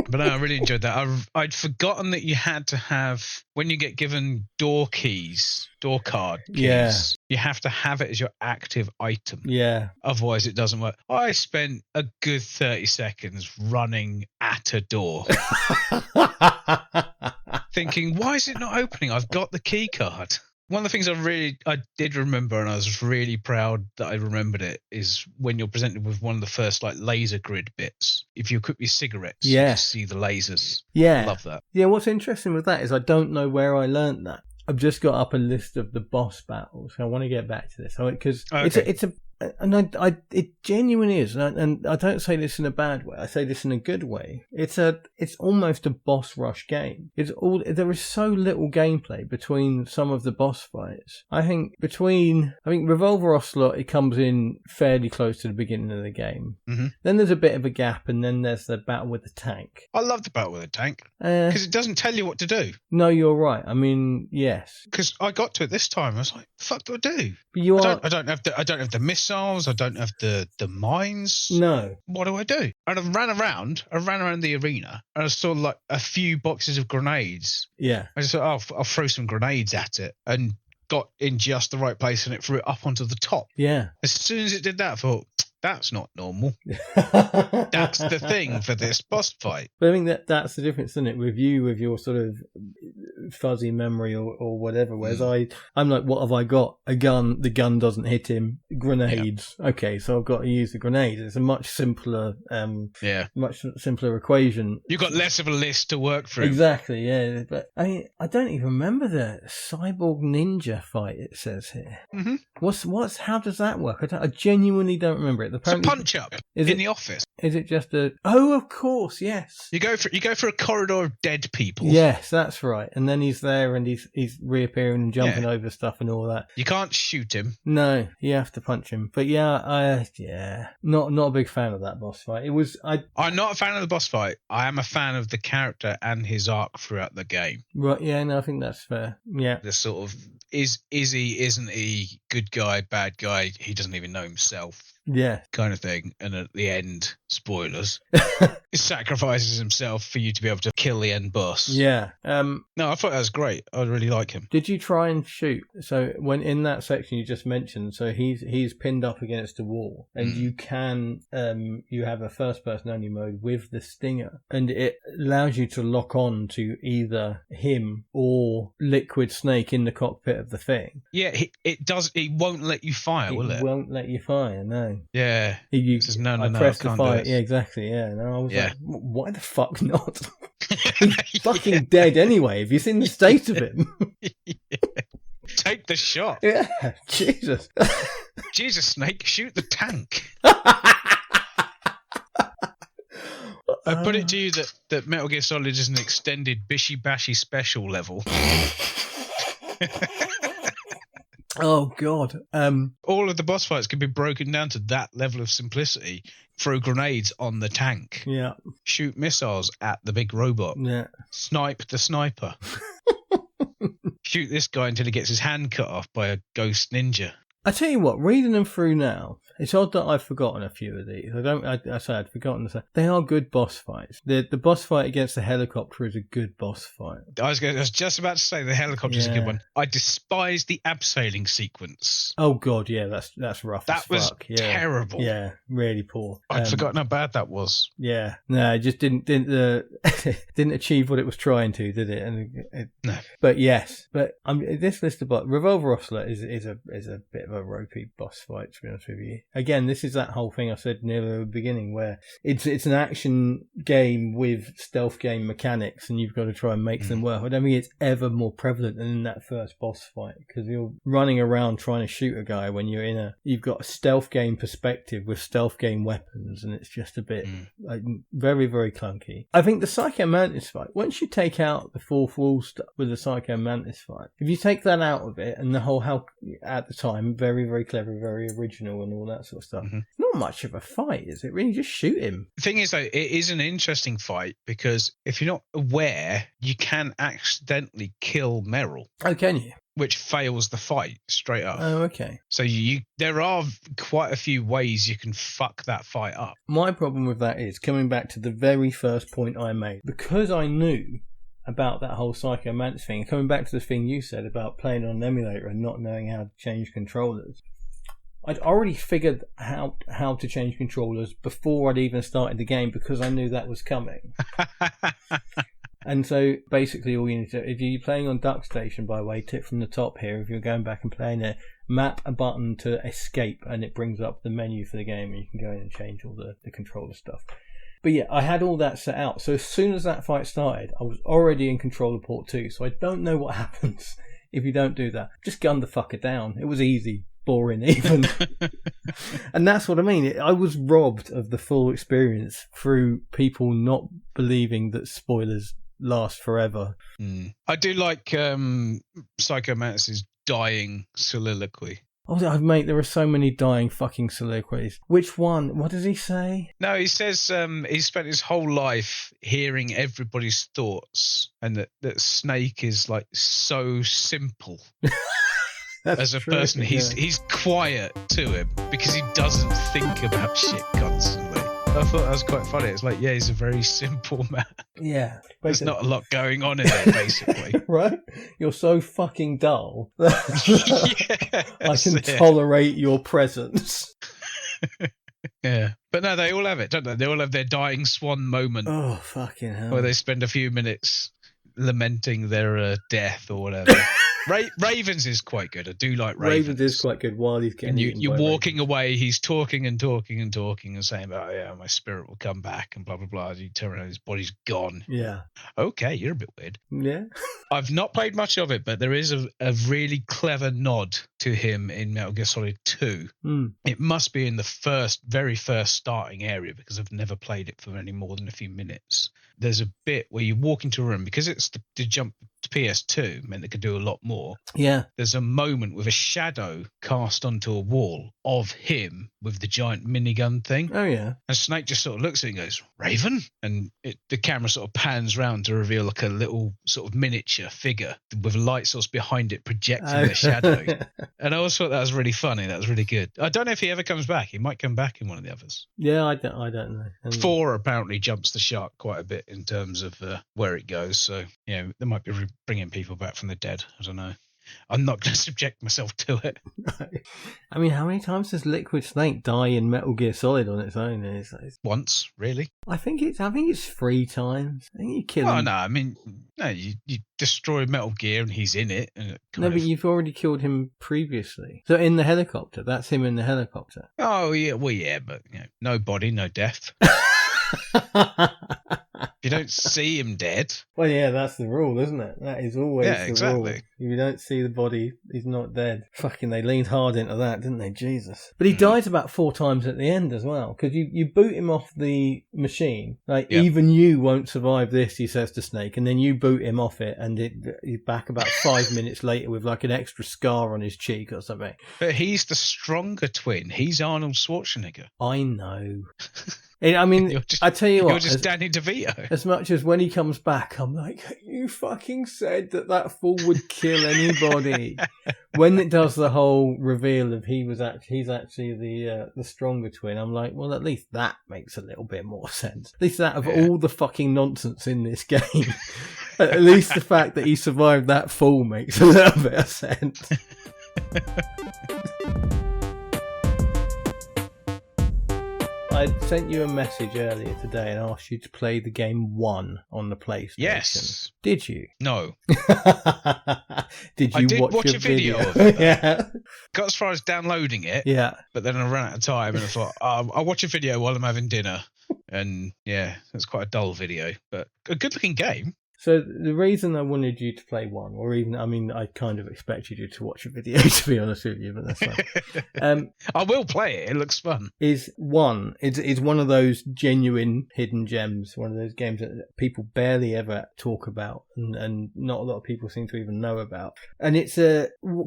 But no, I really enjoyed that. I'd forgotten that you had to have, when you get given door card keys, you have to have it as your active item. Yeah. Otherwise it doesn't work. I spent a good 30 seconds running at a door. Thinking, why is it not opening? I've got the key card. One of the things I did remember, and I was really proud that I remembered it, is when you're presented with one of the first like laser grid bits. If you equip your cigarettes, you can see the lasers. Yeah. I love that. Yeah, what's interesting with that is I don't know where I learned that. I've just got up a list of the boss battles. I want to get back to this because it's And it genuinely is, and I don't say this in a bad way. I say this in a good way. It's almost a boss rush game. There is so little gameplay between some of the boss fights. I think Revolver Ocelot, it comes in fairly close to the beginning of the game. Mm-hmm. Then there's a bit of a gap, and then there's the battle with the tank. I love the battle with the tank because it doesn't tell you what to do. No, you're right. I mean, yes. Because I got to it this time, I was like, "The fuck do I do?" But I don't have the missiles. I don't have the mines. No. What do I do? And I ran around the arena, and I saw like a few boxes of grenades. Yeah. I just thought, I'll throw some grenades at it, and got in just the right place, and it threw it up onto the top. Yeah. As soon as it did that, I thought, that's not normal. That's the thing for this boss fight. But I think that's the difference, isn't it, with you, with your sort of fuzzy memory or whatever. Whereas I'm like, what have I got? A gun. The gun doesn't hit him. Grenades. Yeah. Okay, so I've got to use the grenades. It's a much simpler, equation. You've got less of a list to work through. Exactly. Yeah. But I don't even remember the cyborg ninja fight. It says here. Mm-hmm. How does that work? I genuinely don't remember it. It's a punch up in the office. Is it just a? Oh, of course, yes. You go for a corridor of dead people. Yes, that's right. And then he's there, and he's reappearing and jumping over stuff and all that. You can't shoot him. No, you have to punch him. But not a big fan of that boss fight. I'm not a fan of the boss fight. I am a fan of the character and his arc throughout the game. Right? Yeah, no, I think that's fair. Yeah. The sort of is he, isn't he, good guy, bad guy? He doesn't even know himself. Yeah. Kind of thing. And at the end, spoilers, he sacrifices himself for you to be able to kill the end boss. Yeah. No, I thought that was great. I really like him. Did you try and shoot? So when in that section you just mentioned, so he's pinned up against a wall, and you can you have a first person only mode with the stinger, and it allows you to lock on to either him or Liquid Snake in the cockpit of the thing. Yeah, it does. It won't let you fire, will it? It won't let you fire. No. Yeah. He says, no, I pressed the fire. Yeah, exactly. Yeah. No, I was like, why the fuck not? He's fucking dead anyway. Have you seen the state of him? Take the shot. Yeah. Jesus. Jesus, Snake, shoot the tank. I put it to you that Metal Gear Solid is an extended Bishy Bashy special level. Oh, God. All of the boss fights can be broken down to that level of simplicity. Throw grenades on the tank. Yeah. Shoot missiles at the big robot. Yeah. Snipe the sniper. Shoot this guy until he gets his hand cut off by a ghost ninja. I tell you what, reading them through now, it's odd that I've forgotten a few of these. I say I'd forgotten. They are good boss fights. The boss fight against the helicopter is a good boss fight. I was just about to say the helicopter's a good one. I despise the abseiling sequence. Oh God, yeah, that's rough. That was terrible. Yeah, really poor. I'd forgotten how bad that was. Yeah, no, it just didn't achieve what it was trying to, did it? No. But yes, this list of Revolver Ocelot is a bit of a ropey boss fight, to be honest with you. Again, this is that whole thing I said near the beginning, where it's an action game with stealth game mechanics, and you've got to try and make them work. I don't think it's ever more prevalent than in that first boss fight, because you're running around trying to shoot a guy when you've got a stealth game perspective with stealth game weapons, and it's just a bit very, very clunky. I think the Psycho Mantis fight, once you take out the fourth wall stuff with the Psycho Mantis fight, if you take that out of it, and the whole how at the time very, very clever, very original, and all that sort of stuff. It's not much of a fight, is it? Really, just shoot him. The thing is, though, it is an interesting fight because if you're not aware, you can accidentally kill Meryl. Oh, can you? Which fails the fight straight up. Oh, okay. So there are quite a few ways you can fuck that fight up. My problem with that is, coming back to the very first point I made, because I knew about that whole Psycho Mantis thing, and coming back to the thing you said about playing on an emulator and not knowing how to change controllers, I'd already figured how to change controllers before I'd even started the game, because I knew that was coming. And so basically all you need to, if you're playing on Duck Station, by the way, tip from the top here, if you're going back and playing it, map a button to escape and it brings up the menu for the game, and you can go in and change all the controller stuff. But yeah, I had all that set out. So as soon as that fight started, I was already in controller port 2. So I don't know what happens if you don't do that. Just gun the fucker down. It was easy. boring even. And that's what I mean. I was robbed of the full experience through people not believing that spoilers last forever. I do like Psycho Mantis's dying soliloquy. Oh, mate, there are so many dying fucking soliloquies. Which one? What does he say? No, he says he spent his whole life hearing everybody's thoughts, and that Snake is like so simple. As a person, he's quiet to him because he doesn't think about shit constantly. I thought that was quite funny. It's like, yeah, he's a very simple man. Yeah. There's not a lot going on in there, basically. Right? You're so fucking dull. I can tolerate your presence. Yeah. But no, they all have it, don't they? They all have their dying swan moment. Oh, fucking hell. Where they spend a few minutes lamenting their death or whatever. Ravens is quite good. I do like Ravens. Ravens is quite good while he's getting. And you're walking away. He's talking and talking and talking and saying, "Oh yeah, my spirit will come back," and blah blah blah. You turn around, his body's gone. Yeah. Okay, you're a bit weird. Yeah. I've not played much of it, but there is a really clever nod to him in Metal Gear Solid 2. It must be in the very first starting area because I've never played it for any more than a few minutes. There's a bit where you walk into a room because it's the jump to PS2 meant they could do a lot more. Yeah. There's a moment with a shadow cast onto a wall of him with the giant minigun thing. Oh, yeah. And Snake just sort of looks at it and goes, Raven? And the camera sort of pans round to reveal like a little sort of miniature figure with a light source behind it projecting the shadow. And I always thought that was really funny. That was really good. I don't know if he ever comes back. He might come back in one of the others. Yeah, I don't know. 4 apparently jumps the shark quite a bit in terms of where it goes. So, yeah, they might be bringing people back from the dead. I don't know. I'm not going to subject myself to it. I mean, how many times does Liquid Snake die in Metal Gear Solid on its own? Once, really? I think it's 3 times. I think you kill him. Oh, no, I mean, no, you destroy Metal Gear and he's in it. And but you've already killed him previously. So in the helicopter, that's him in the helicopter. Oh, yeah, well, yeah, but no body, no death. You don't see him dead. Well, yeah, that's the rule, isn't it? That is always the rule. If you don't see the body, he's not dead. Fucking, they leaned hard into that, didn't they? Jesus. But he dies about 4 times at the end as well, because you boot him off the machine. Like, even you won't survive this, he says to Snake, and then you boot him off it, and he's back about 5 minutes later with like an extra scar on his cheek or something. But he's the stronger twin. He's Arnold Schwarzenegger. I know. I mean, I tell you what. You're just Danny DeVito. As much as when he comes back, I'm like, you fucking said that fool would kill anybody. When it does the whole reveal of he's actually the stronger twin, I'm like, well, at least that makes a little bit more sense. At least that of all the fucking nonsense in this game, at least the fact that he survived that fall makes a little bit of sense. I sent you a message earlier today and asked you to play the game 1 on the PlayStation. Yes. Did you? No. Did you watch a video of it? Yeah. Got as far as downloading it. Yeah. But then I ran out of time and I thought, I'll watch a video while I'm having dinner. And yeah, it's quite a dull video, but a good looking game. So the reason I wanted you to play 1, or even, I mean, I kind of expected you to watch a video, to be honest with you, but that's fine. I will play it. It looks fun. It's one of those genuine hidden gems, one of those games that people barely ever talk about, and not a lot of people seem to even know about. And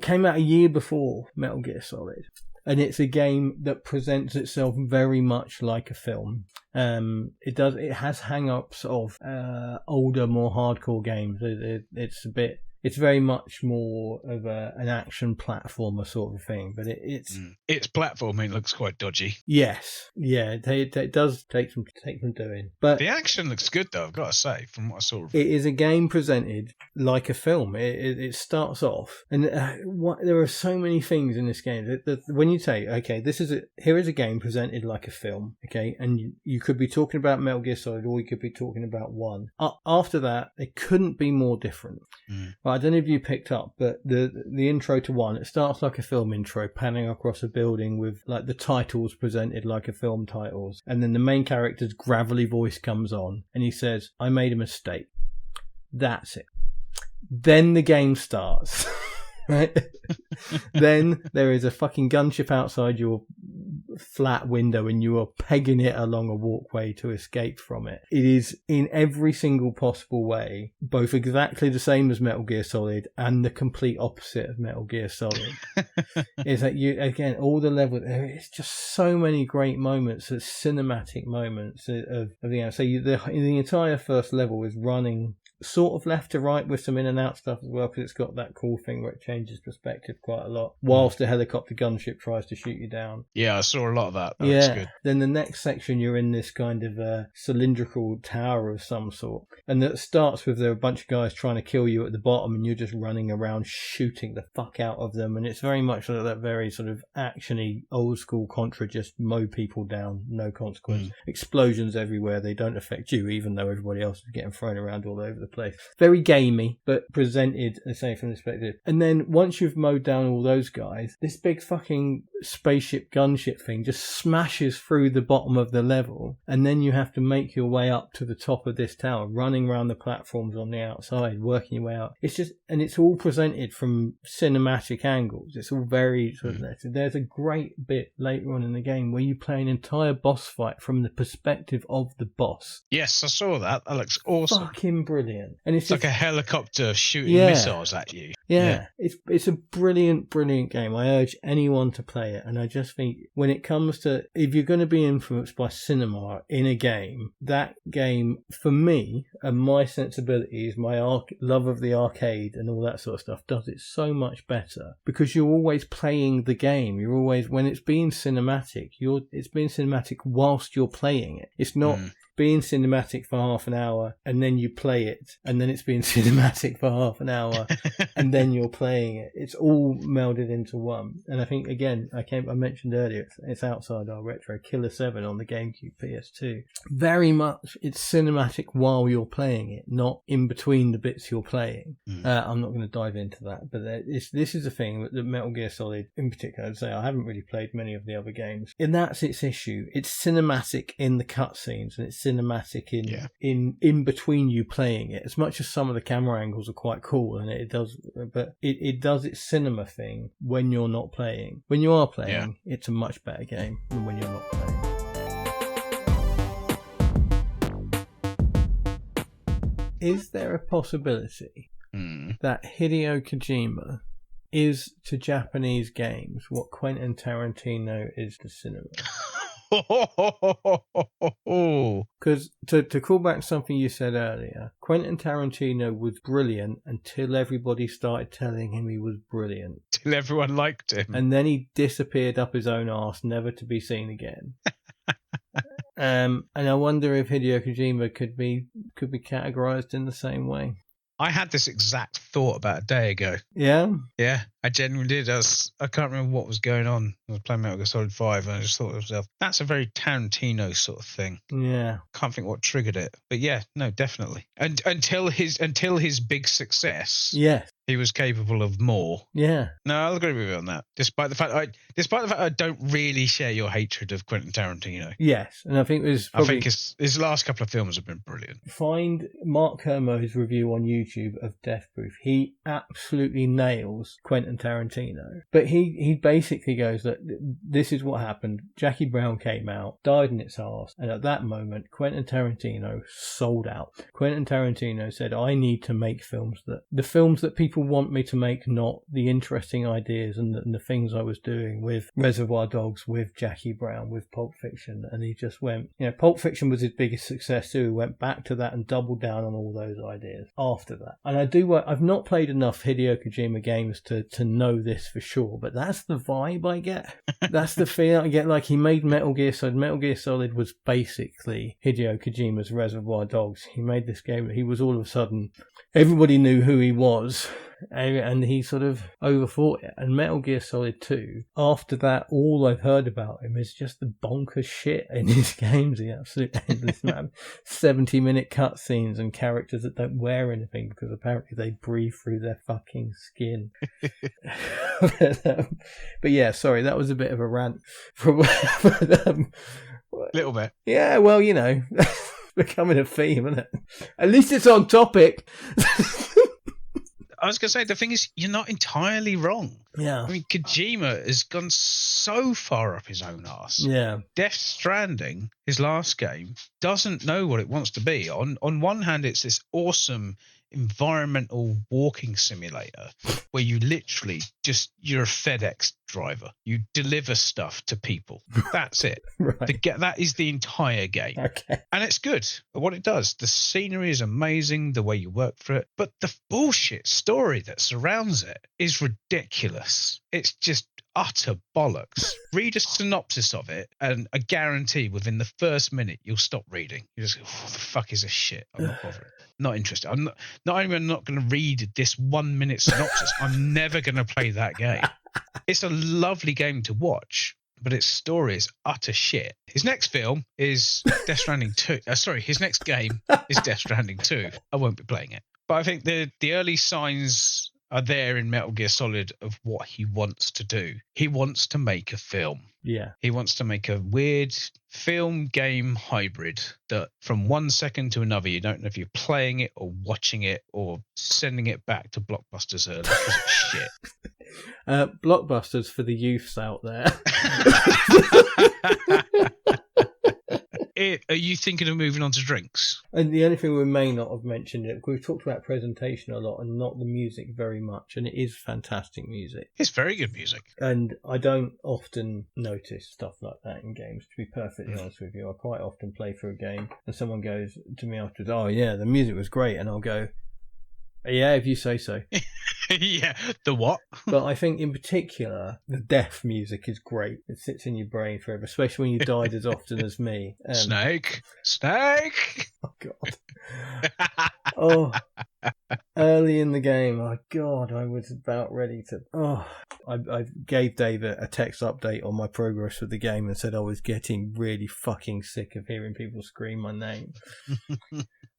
came out a year before Metal Gear Solid. And it's a game that presents itself very much like a film. It has hang-ups of older, more hardcore games. It's very much more of an action platformer sort of thing, but its platforming looks quite dodgy. Yes, yeah, it does take some doing. But the action looks good though, I've got to say, from what I saw. It is a game presented like a film. It starts off, and there are so many things in this game that when you say, okay, here is a game presented like a film, okay, and you could be talking about Metal Gear Solid, or you could be talking about 1. After that, it couldn't be more different. I don't know if you picked up, but the intro to 1, it starts like a film intro, panning across a building with like the titles presented like a film titles, and then the main character's gravelly voice comes on, and he says, "I made a mistake." That's it. Then the game starts. Right? Then there is a fucking gunship outside your flat window and you are pegging it along a walkway to escape from it. It is in every single possible way both exactly the same as Metal Gear Solid and the complete opposite of Metal Gear Solid. Is that you, again, all the levels, it's just so many great moments, cinematic moments of the game. So the entire first level is running sort of left to right with some in and out stuff as well, because it's got that cool thing where it changes perspective quite a lot whilst the helicopter gunship tries to shoot you down. Yeah, I saw a lot of that. That was good. Then the next section, you're in this kind of cylindrical tower of some sort, and that starts with there are a bunch of guys trying to kill you at the bottom, and you're just running around shooting the fuck out of them, and it's very much like that very sort of actiony old school Contra, just mow people down, no consequence. Explosions everywhere, they don't affect you even though everybody else is getting thrown around all over the place. Very gamey, but presented, I say, from the perspective. And then once you've mowed down all those guys, this big fucking spaceship gunship thing just smashes through the bottom of the level, and then you have to make your way up to the top of this tower, running around the platforms on the outside, working your way out. It's just, and it's all presented from cinematic angles. It's all very sort of, there's a great bit later on in the game where you play an entire boss fight from the perspective of the boss. Yes, I saw that. That looks awesome. Fucking brilliant. And it's like a helicopter shooting missiles at you. Yeah. It's a brilliant game. I urge anyone to play it. And I just think when it comes to, if you're going to be influenced by cinema in a game, that game, for me, and my sensibilities, my love of the arcade and all that sort of stuff, does it so much better, because you're always playing the game. You're always, when it's being cinematic, it's being cinematic whilst you're playing it. It's not being cinematic for half an hour and then you play it, and then it's being cinematic for half an hour and then you're playing it. It's all melded into one. And I think, again, I mentioned earlier, it's outside our retro, Killer 7 on the GameCube PS2. Very much it's cinematic while you're playing it, not in between the bits you're playing. I'm not going to dive into that, but this is a thing that Metal Gear Solid in particular, I'd say I haven't really played many of the other games, and that's its issue. It's cinematic in the cutscenes, and it's cinematic in between you playing it. As much as some of the camera angles are quite cool, and it does its cinema thing when you're not playing. When you are playing, it's a much better game than when you're not playing. Is there a possibility that Hideo Kojima is to Japanese games what Quentin Tarantino is to cinema? Because to call back something you said earlier, Quentin Tarantino was brilliant until everybody started telling him he was brilliant. Till everyone liked him. And then he disappeared up his own arse, never to be seen again. And I wonder if Hideo Kojima could be categorized in the same way. I had this exact thought about a day ago. Yeah? Yeah, I genuinely did. I can't remember what was going on. I was playing Metal Gear Solid 5 and I just thought to myself, that's a very Tarantino sort of thing. Yeah. Can't think what triggered it. But yeah, no, definitely. And until his big success. Yes. He was capable of more. Yeah. No, I'll agree with you on that. Despite the fact I don't really share your hatred of Quentin Tarantino. Yes, and I think his last couple of films have been brilliant. Find Mark Kermo's review on YouTube of Death Proof. He absolutely nails Quentin Tarantino. But he basically goes that this is what happened. Jackie Brown came out, died in its arse, and at that moment, Quentin Tarantino sold out. Quentin Tarantino said, I need to make films that people want me to make, not the interesting ideas and the things I was doing with Reservoir Dogs, with Jackie Brown, with Pulp Fiction. And he just went, Pulp Fiction was his biggest success too. He went back to that and doubled down on all those ideas after that. And I've not played enough Hideo Kojima games to know this for sure, but that's the vibe I get. That's the feel I get. Like, he made Metal Gear Solid. Metal Gear Solid was basically Hideo Kojima's Reservoir Dogs. He made this game that he was all of a sudden, everybody knew who he was. And he sort of overthought it. And Metal Gear Solid 2, after that, all I've heard about him is just the bonkers shit in his games. The absolute endless man. 70-minute cutscenes and characters that don't wear anything because apparently they breathe through their fucking skin. But yeah, sorry, that was a bit of a rant. Little bit. Yeah, well, becoming a theme, isn't it? At least it's on topic. I was going to say, the thing is, you're not entirely wrong. Yeah. I mean, Kojima has gone so far up his own arse. Yeah. Death Stranding, his last game, doesn't know what it wants to be. On one hand, it's this awesome environmental walking simulator where you literally you're a FedEx driver. You deliver stuff to people. That's it. Right. That is the entire game. Okay. And it's good at what it does. The scenery is amazing, the way you work for it. But the bullshit story that surrounds it is ridiculous. It's just utter bollocks. Read a synopsis of it, and I guarantee within the first minute you'll stop reading. You just go, what the fuck is this shit? I'm not bothering. Not interested. Not only am I not going to read this 1 minute synopsis, I'm never going to play that game. It's a lovely game to watch, but its story is utter shit. His next film is Death Stranding 2. His next game is Death Stranding 2. I won't be playing it. But I think the early signs are there in Metal Gear Solid of what he wants to do. He wants to make a film. Yeah. He wants to make a weird film game hybrid that from 1 second to another, you don't know if you're playing it or watching it or sending it back to Blockbusters early because it's shit. Blockbusters for the youths out there. Are you thinking of moving on to drinks? And the only thing we may not have mentioned, we've talked about presentation a lot and not the music very much, and it is fantastic music. It's very good music. And I don't often notice stuff like that in games, to be perfectly honest with you. I quite often play through a game and someone goes to me afterwards, oh yeah, the music was great, and I'll go, yeah, if you say so. Yeah, the what? But I think in particular, the death music is great. It sits in your brain forever, especially when you died as often as me. Snake! Oh, God. Oh, early in the game, oh, God, I was about ready to... Oh, I gave Dave a text update on my progress with the game and said I was getting really fucking sick of hearing people scream my name.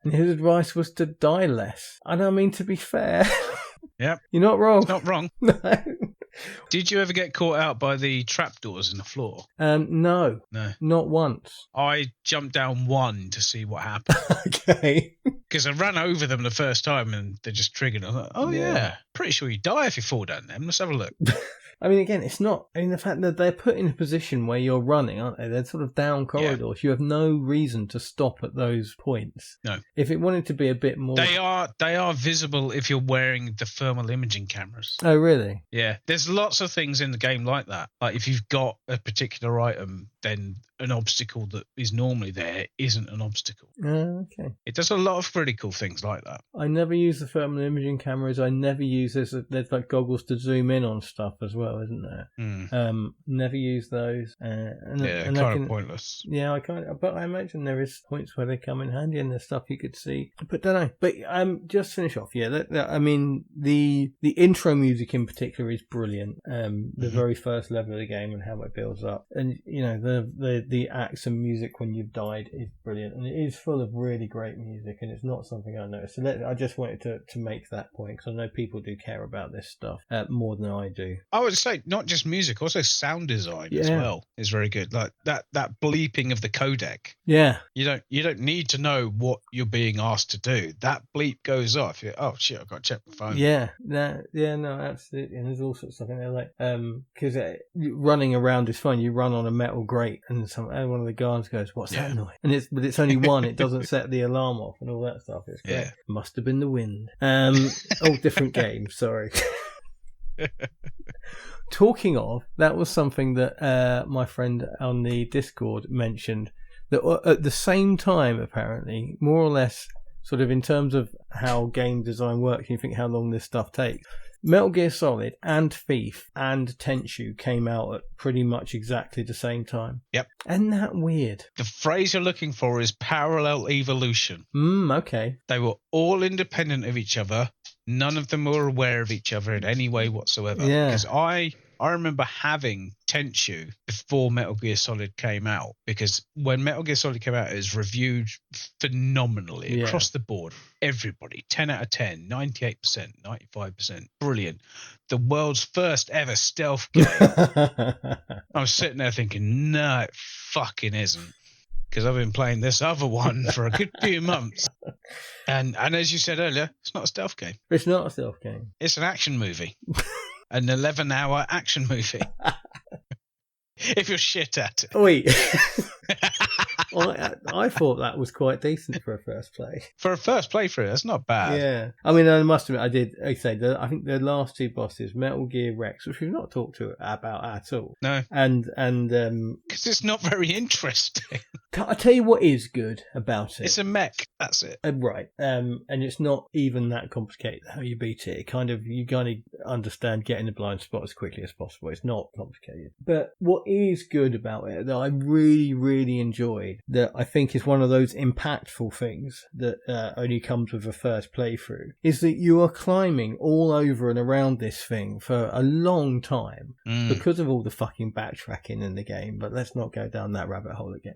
And his advice was to die less. And I mean, to be fair... Yep. You're not wrong. It's not wrong. No. Did you ever get caught out by the trapdoors in the floor? No. Not once. I jumped down one to see what happened. Okay. Because I ran over them the first time and they just triggered. I was like, oh, yeah. Pretty sure you die if you fall down them. Let's have a look. I mean, again, it's not... I mean, the fact that they're put in a position where you're running, aren't they? They're sort of down corridors. Yeah. You have no reason to stop at those points. No. If it wanted to be a bit more... They are visible if you're wearing the thermal imaging cameras. Oh, really? Yeah. There's lots of things in the game like that. Like, if you've got a particular item, then an obstacle that is normally there isn't an obstacle. Okay. It does a lot of critical things like that. I never use the thermal imaging cameras. I never use this. There's like goggles to zoom in on stuff as well, isn't there? Never use those. And kind of pointless. Yeah, but I imagine there is points where they come in handy and there's stuff you could see. But don't know. But just finish off. Yeah, I mean the intro music in particular is brilliant. The very first level of the game and how it builds up, and you know the acts and music when you've died is brilliant, and it is full of really great music, and it's not something I noticed. So I just wanted to make that point because I know people do care about this stuff more than I do. I would say not just music, also sound design as well is very good. Like that bleeping of the codec. Yeah, you don't need to know what you're being asked to do. That bleep goes off. Oh shit, I've got to check my phone. Yeah, no, absolutely. And there's all sorts of stuff in there, like because running around is fun. You run on a metal grate, and one of the guards goes, "What's that noise?" And it's only one. It doesn't set the alarm off and all that stuff. It's great. Yeah. Must have been the wind. Different game. Sorry. Talking of, that was something that my friend on the Discord mentioned, that at the same time, apparently, more or less, sort of in terms of how game design works, you think how long this stuff takes. Metal Gear Solid and Thief and Tenchu came out at pretty much exactly the same time. Yep. Isn't that weird? The phrase you're looking for is parallel evolution. Okay. They were all independent of each other. None of them were aware of each other in any way whatsoever. Yeah. Because I remember having Tenchu before Metal Gear Solid came out, because when Metal Gear Solid came out, it was reviewed phenomenally across the board. Everybody, 10 out of 10, 98%, 95%. Brilliant. The world's first ever stealth game. I was sitting there thinking, no, it fucking isn't. Because I've been playing this other one for a good few months. And as you said earlier, it's not a stealth game. It's not a stealth game. It's an action movie. an 11-hour action movie. If you're shit at it. Wait. I thought that was quite decent for a first play. For a first playthrough, that's not bad. Yeah. I mean, I must admit, I think the last two bosses, Metal Gear Rex, which we've not talked about at all. No. And because it's not very interesting. I'll tell you what is good about it. It's a mech. That's it. Right. And it's not even that complicated how you beat it. You kind of understand getting the blind spot as quickly as possible. It's not complicated. But what is good about it that I really, really enjoyed, that I think is one of those impactful things that only comes with a first playthrough, is that you are climbing all over and around this thing for a long time because of all the fucking backtracking in the game. But let's not go down that rabbit hole again.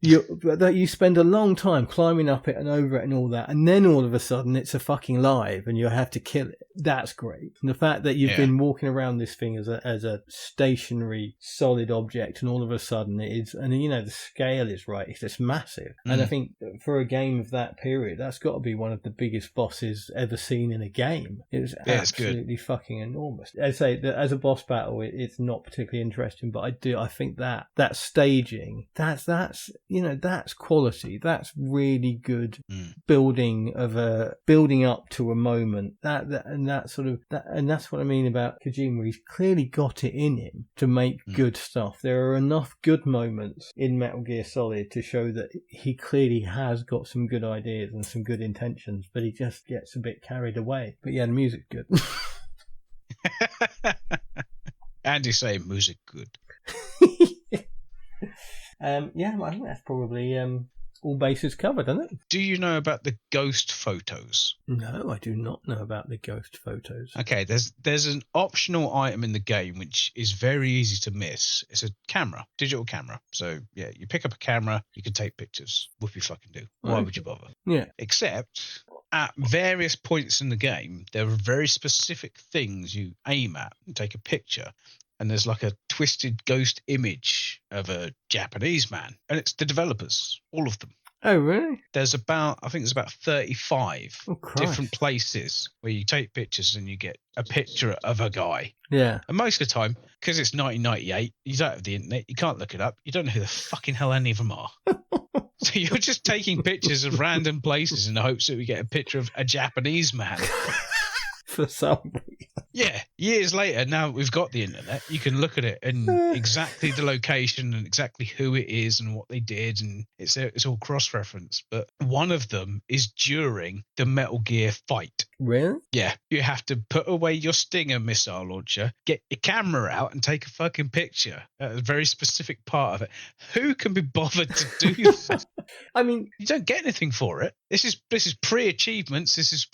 You spend a long time climbing up it and over it and all that, and then all of a sudden it's a fucking live and you have to kill it. That's great. And the fact that you've been walking around this thing as a stationary, solid object, and all of a sudden it is, and you know the scale is right. It's just massive. And I think for a game of that period, that's got to be one of the biggest bosses ever seen in a game. It was absolutely fucking enormous. I'd say that as a boss battle, it's not particularly interesting, but I think that staging, that's quality. That's really good building up to a moment. And that's what I mean about Kojima. He's clearly got it in him to make good stuff. There are enough good moments in Metal Gear Solid to show that he clearly has got some good ideas and some good intentions, but he just gets a bit carried away. But yeah, the music's good. Andy saying music good. Yeah, I think that's probably all bases covered, isn't it? Do you know about the ghost photos? No, I do not know about the ghost photos. Okay, there's an optional item in the game which is very easy to miss. It's a camera, digital camera. So yeah, you pick up a camera, you can take pictures. Whoop you fucking do. Why would you bother? Yeah. Except at various points in the game, there are very specific things you aim at and take a picture. And there's like a twisted ghost image of a Japanese man. And it's the developers, all of them. Oh, really? There's about 35 different places where you take pictures and you get a picture of a guy. Yeah. And most of the time, because it's 1998, you don't have the internet, you can't look it up, you don't know who the fucking hell any of them are. So you're just taking pictures of random places in the hopes that we get a picture of a Japanese man. For some reason. Yeah, years later, now we've got the internet, you can look at it and exactly the location and exactly who it is and what they did, and it's all cross-referenced. But one of them is during the Metal Gear fight. Really? Yeah, you have to put away your Stinger missile launcher, get your camera out and take a fucking picture at a very specific part of it. Who can be bothered to do that? I mean, you don't get anything for it. This is pre-achievements. This is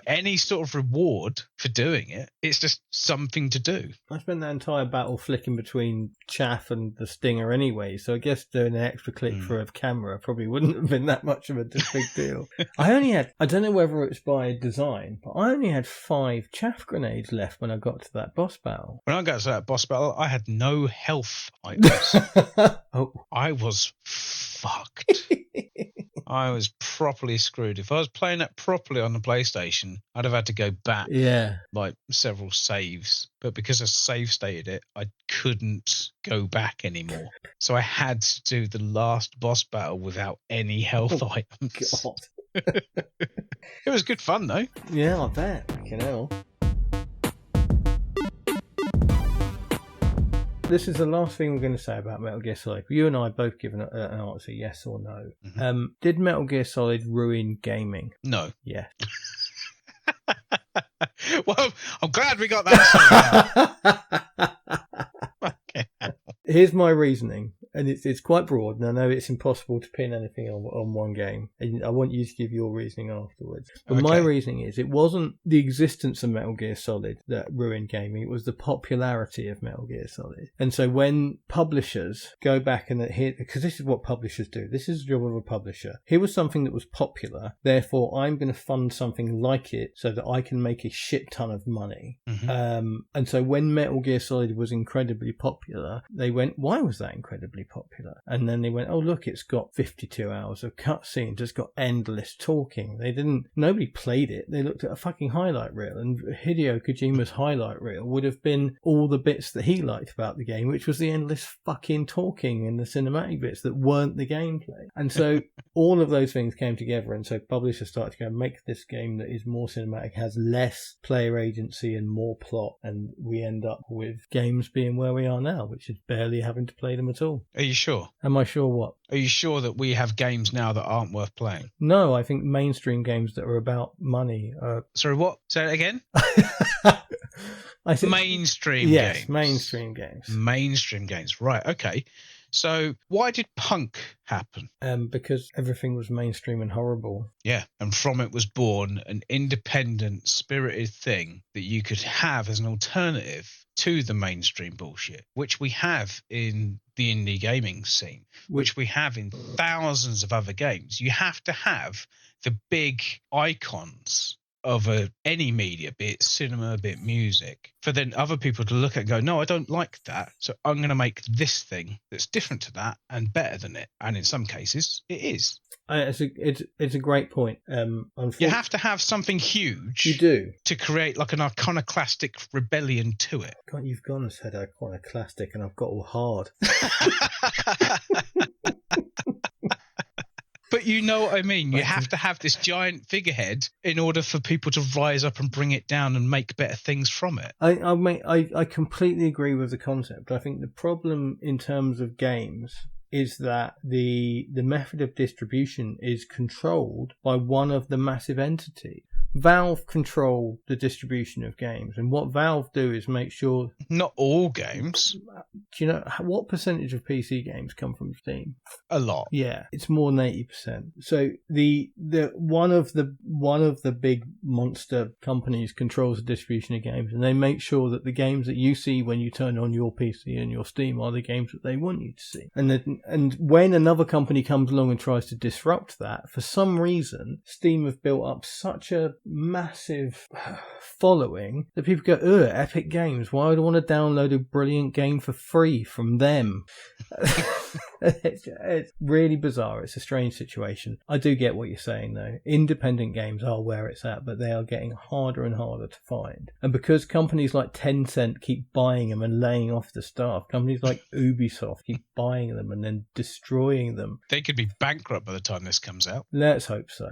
any sort of reward for doing it. It's just something to do. I spent that entire battle flicking between chaff and the Stinger anyway, so I guess doing an extra click for a camera probably wouldn't have been that much of a big deal. I don't know whether it's by design, but I only had 5 chaff grenades left when I got to that boss battle. When I got to that boss battle, I had no health items. I was fucked. I was properly screwed. If I was playing it properly on the PlayStation, I'd have had to go back like several saves. But because I save stated it, I couldn't go back anymore. So I had to do the last boss battle without any health items. God. It was good fun, though. Yeah, I bet. Fucking hell. This is the last thing we're going to say about Metal Gear Solid. You and I both given an answer, yes or no. Mm-hmm. Did Metal Gear Solid ruin gaming? No. Yeah. Well, I'm glad we got that. Okay. Here's my reasoning, and it's quite broad, and I know it's impossible to pin anything on one game, and I want you to give your reasoning afterwards. But my reasoning is it wasn't the existence of Metal Gear Solid that ruined gaming, it was the popularity of Metal Gear Solid. And so when publishers go back and because this is what publishers do, this is the job of a publisher. Here was something that was popular, therefore I'm going to fund something like it so that I can make a shit ton of money. Mm-hmm. And so when Metal Gear Solid was incredibly popular, they went, why was that incredibly really popular. And then they went, oh, look, it's got 52 hours of cutscenes. It's got endless talking. Nobody played it. They looked at a fucking highlight reel, and Hideo Kojima's highlight reel would have been all the bits that he liked about the game, which was the endless fucking talking and the cinematic bits that weren't the gameplay. And so all of those things came together, and so publishers started to go, make this game that is more cinematic, has less player agency and more plot, and we end up with games being where we are now, which is barely having to play them at all. Are you sure? Am I sure what? Are you sure that we have games now that aren't worth playing? No, I think mainstream games that are about money are... Sorry, what? Say it again? I think... Mainstream yes, games. mainstream games. Mainstream games. Right, okay. So why did punk happen? Because everything was mainstream and horrible. Yeah, and from it was born an independent, spirited thing that you could have as an alternative to the mainstream bullshit, which we have in the indie gaming scene, which we have in thousands of other games. You have to have the big icons of any media, be it cinema, be it music, for then other people to look at and go, no, I don't like that, so I'm going to make this thing that's different to that and better than it. And in some cases, it is. It's a great point. You have to have something huge. You do. To create like an iconoclastic rebellion to it. God, you've gone and said iconoclastic, and I've got all hard. But you know what I mean. You have to have this giant figurehead in order for people to rise up and bring it down and make better things from it. I completely agree with the concept. I think the problem in terms of games is that the method of distribution is controlled by one of the massive entities. Valve control the distribution of games, and what Valve do is make sure... Not all games. Do you know what percentage of PC games come from Steam? A lot. Yeah, it's more than 80%. So the one of the big monster companies controls the distribution of games, and they make sure that the games that you see when you turn on your PC and your Steam are the games that they want you to see. And when another company comes along and tries to disrupt that, for some reason, Steam have built up such a massive following that people go, ugh, Epic Games, why would I want to download a brilliant game for free from them? It's really bizarre. It's a strange situation. I do get what you're saying, though. Independent games are where it's at, but they are getting harder and harder to find. And because companies like Tencent keep buying them and laying off the staff, companies like Ubisoft keep buying them and then destroying them. They could be bankrupt by the time this comes out. Let's hope so.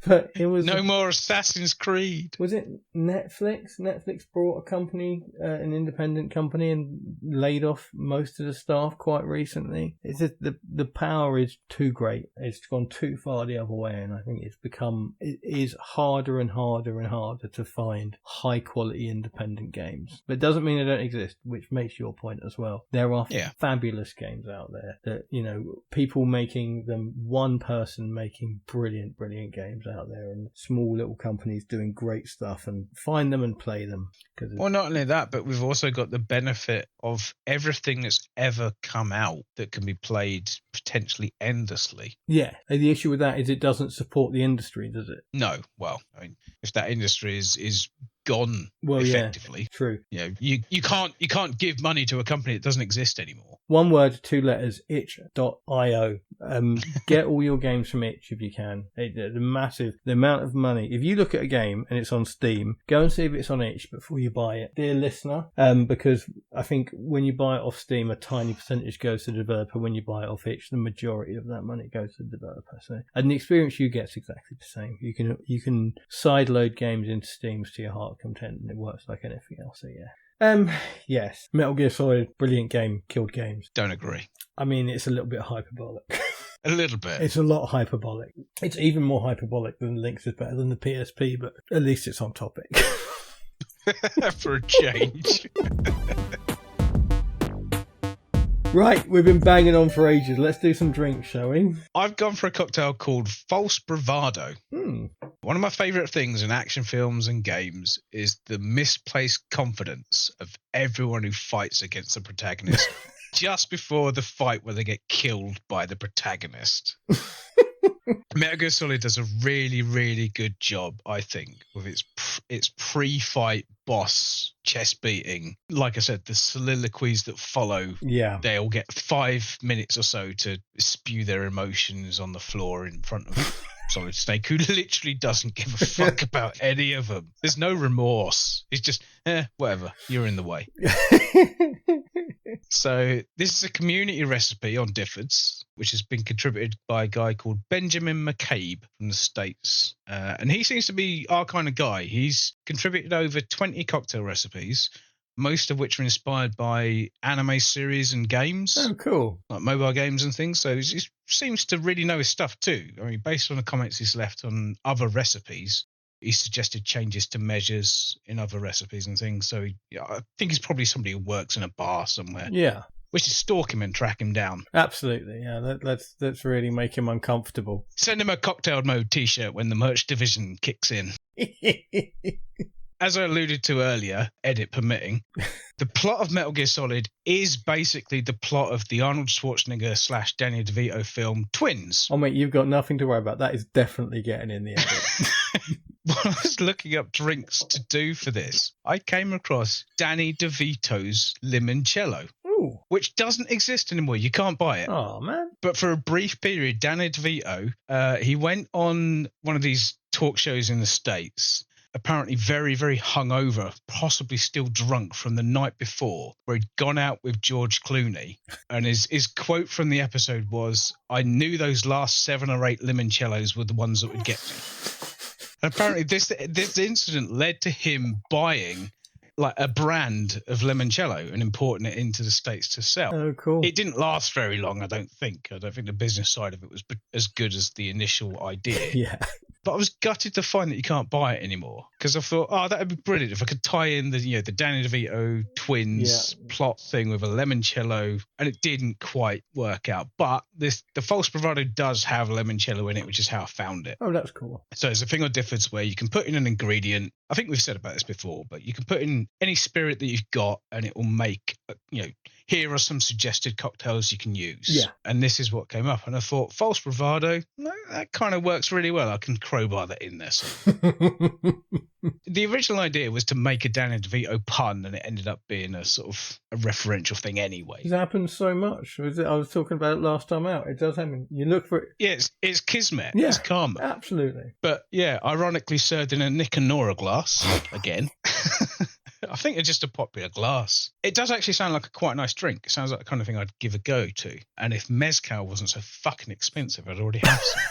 But it was no more Assassin's Creed. Was it Netflix? Netflix brought a company, an independent company, and laid off most of the staff quite recently. It's just the power is too great. It's gone too far the other way, and I think it is harder and harder and harder to find high quality independent games. But it doesn't mean they don't exist, which makes your point as well. There are fabulous games out there that, you know, people making them, one person making brilliant games out there, and small little companies doing great stuff, and find them and play them. Well, not only that, but we've also got the benefit of everything that's ever come out that can be played potentially endlessly. Yeah, the issue with that is it doesn't support the industry, does it? No. Well, I mean, if that industry is gone effectively, true. You know, you can't give money to a company that doesn't exist anymore. One word, two letters, itch.io. Get all your games from Itch if you can. The amount of money. If you look at a game and it's on Steam, go and see if it's on Itch before you buy it, dear listener. Because I think when you buy it off Steam, a tiny percentage goes to the developer. When you buy it off Itch, the majority of that money goes to the developer. So, and the experience you get is exactly the same. You can sideload games into Steam to your heart content, and it works like anything else. So yeah. Yes, Metal Gear Solid, brilliant game, killed games. Don't agree. I mean, it's a little bit hyperbolic. A little bit. It's a lot hyperbolic. It's even more hyperbolic than Lynx is better than the PSP, but at least it's on topic. For a change. Right, we've been banging on for ages. Let's do some drinks, shall we? I've gone for a cocktail called False Bravado. One of my favourite things in action films and games is the misplaced confidence of everyone who fights against the protagonist just before the fight where they get killed by the protagonist. Metal Gear Solid does a really, really good job, I think, with its pre-fight boss chest beating. Like I said, the soliloquies that follow, they'll get 5 minutes or so to spew their emotions on the floor in front of Solid Snake, who literally doesn't give a fuck about any of them. There's no remorse. He's just, whatever, you're in the way. So this is a community recipe on Difford's, which has been contributed by a guy called Benjamin McCabe from the States. And he seems to be our kind of guy. He's contributed over 20 cocktail recipes, most of which are inspired by anime series and games. Oh, cool. Like mobile games and things. So he seems to really know his stuff too. I mean, based on the comments he's left on other recipes, he suggested changes to measures in other recipes and things. So I think he's probably somebody who works in a bar somewhere. Yeah. We should stalk him and track him down. Absolutely, yeah. Let's really make him uncomfortable. Send him a cocktail mode T-shirt when the merch division kicks in. As I alluded to earlier, edit permitting, the plot of Metal Gear Solid is basically the plot of the Arnold Schwarzenegger / Danny DeVito film Twins. Oh, mate, you've got nothing to worry about. That is definitely getting in the edit. When I was looking up drinks to do for this, I came across Danny DeVito's Limoncello, which doesn't exist anymore. You can't buy it. Oh, man. But for a brief period, Danny DeVito, he went on one of these talk shows in the States, apparently very, very hungover, possibly still drunk from the night before, where he'd gone out with George Clooney. And his quote from the episode was, "I knew those last 7 or 8 limoncellos were the ones that would get me." And apparently this incident led to him buying like a brand of limoncello and importing it into the States to sell. Oh, cool. It didn't last very long, I don't think. I don't think the business side of it was as good as the initial idea. Yeah. But I was gutted to find that you can't buy it anymore, because I thought, that would be brilliant if I could tie in the Danny DeVito Twins plot thing with a limoncello, and it didn't quite work out. But the false bravado does have limoncello in it, which is how I found it. Oh, that's cool. So it's a thing on Difford's where you can put in an ingredient. I think we've said about this before, but you can put in any spirit that you've got, and it will make, here are some suggested cocktails you can use. Yeah. And this is what came up. And I thought, false bravado, no, that kind of works really well. I can crowbar that in there. So. The original idea was to make a Danny DeVito pun, and it ended up being a sort of a referential thing anyway. It happens so much. I was talking about it last time out. It does happen. You look for it. Yeah, it's kismet. Yeah, it's karma. Absolutely. But yeah, ironically served in a Nick and Nora glass again. I think it's just a popular glass. It does actually sound like a quite nice drink. It sounds like the kind of thing I'd give a go to. And if mezcal wasn't so fucking expensive, I'd already have some.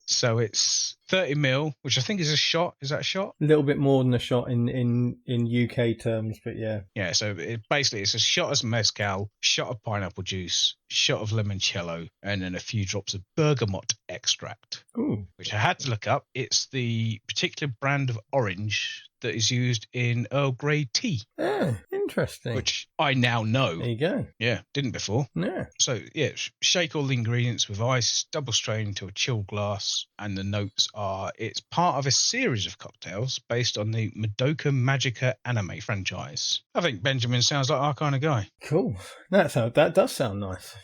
So it's 30ml, which I think is a shot. Is that a shot? A little bit more than a shot in UK terms, but yeah. Yeah, so basically it's a shot of mezcal, shot of pineapple juice, shot of limoncello, and then a few drops of bergamot extract. Ooh. Which I had to look up. It's the particular brand of orange that is used in Earl Grey tea. Ah, interesting. Which I now know. There you go. Yeah, didn't before. Yeah. So, yeah, shake all the ingredients with ice, double strain into a chilled glass, and the notes are it's part of a series of cocktails based on the Madoka Magica anime franchise. I think Benjamin sounds like our kind of guy. Cool. That does sound nice.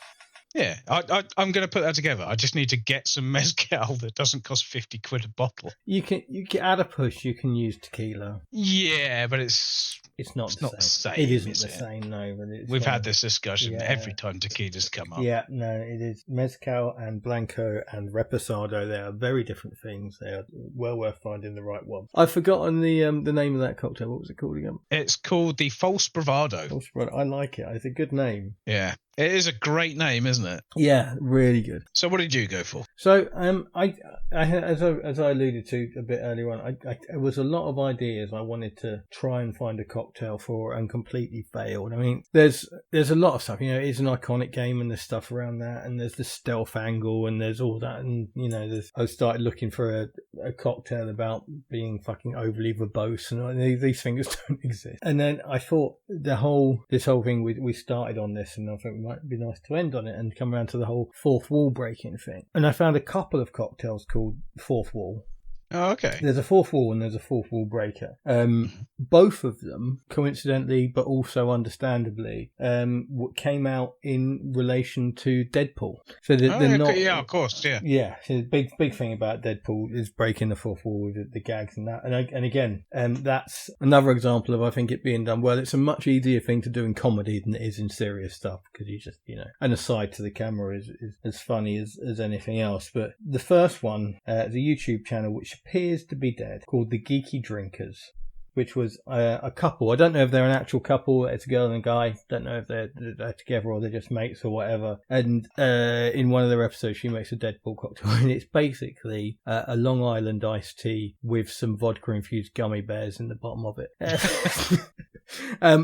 Yeah, I'm going to put that together. I just need to get some mezcal that doesn't cost 50 quid a bottle. You can add a push. You can use tequila. Yeah, but it's not the same. It isn't the same, no. But we've had this discussion every time tequila's come up. Yeah, no, it is. Mezcal and Blanco and Reposado, they are very different things. They are well worth finding the right one. I've forgotten the name of that cocktail. What was it called again? It's called the False Bravado. False Bravado. I like it. It's a good name. Yeah. It is a great name, isn't it? Yeah, really good. So what did you go for? So, I as I alluded to a bit earlier on, there was a lot of ideas I wanted to try and find a cocktail for and completely failed. I mean, there's a lot of stuff. It's an iconic game and there's stuff around that, and there's the stealth angle and there's all that, and I started looking for a cocktail about being fucking overly verbose, and these things don't exist. And then I thought this whole thing we started on this, and I think it might be nice to end on it and come around to the whole fourth wall breaking thing. And I found a couple of cocktails called Fourth Wall. Oh, okay. There's a fourth wall and there's a fourth wall breaker. Both of them, coincidentally, but also understandably, came out in relation to Deadpool. So they're not. Yeah, of course, yeah. Yeah, so the big thing about Deadpool is breaking the fourth wall with the gags and that. And again, that's another example of, I think, it being done well. It's a much easier thing to do in comedy than it is in serious stuff, because you just, an aside to the camera is as funny as anything else. But the first one, the YouTube channel, which appears to be dead, called The Geeky Drinkers, which was a couple. I don't know if they're an actual couple. It's a girl and a guy. Don't know if they're together or they're just mates or whatever. And in one of their episodes, she makes a Deadpool cocktail, and it's basically a Long Island iced tea with some vodka-infused gummy bears in the bottom of it.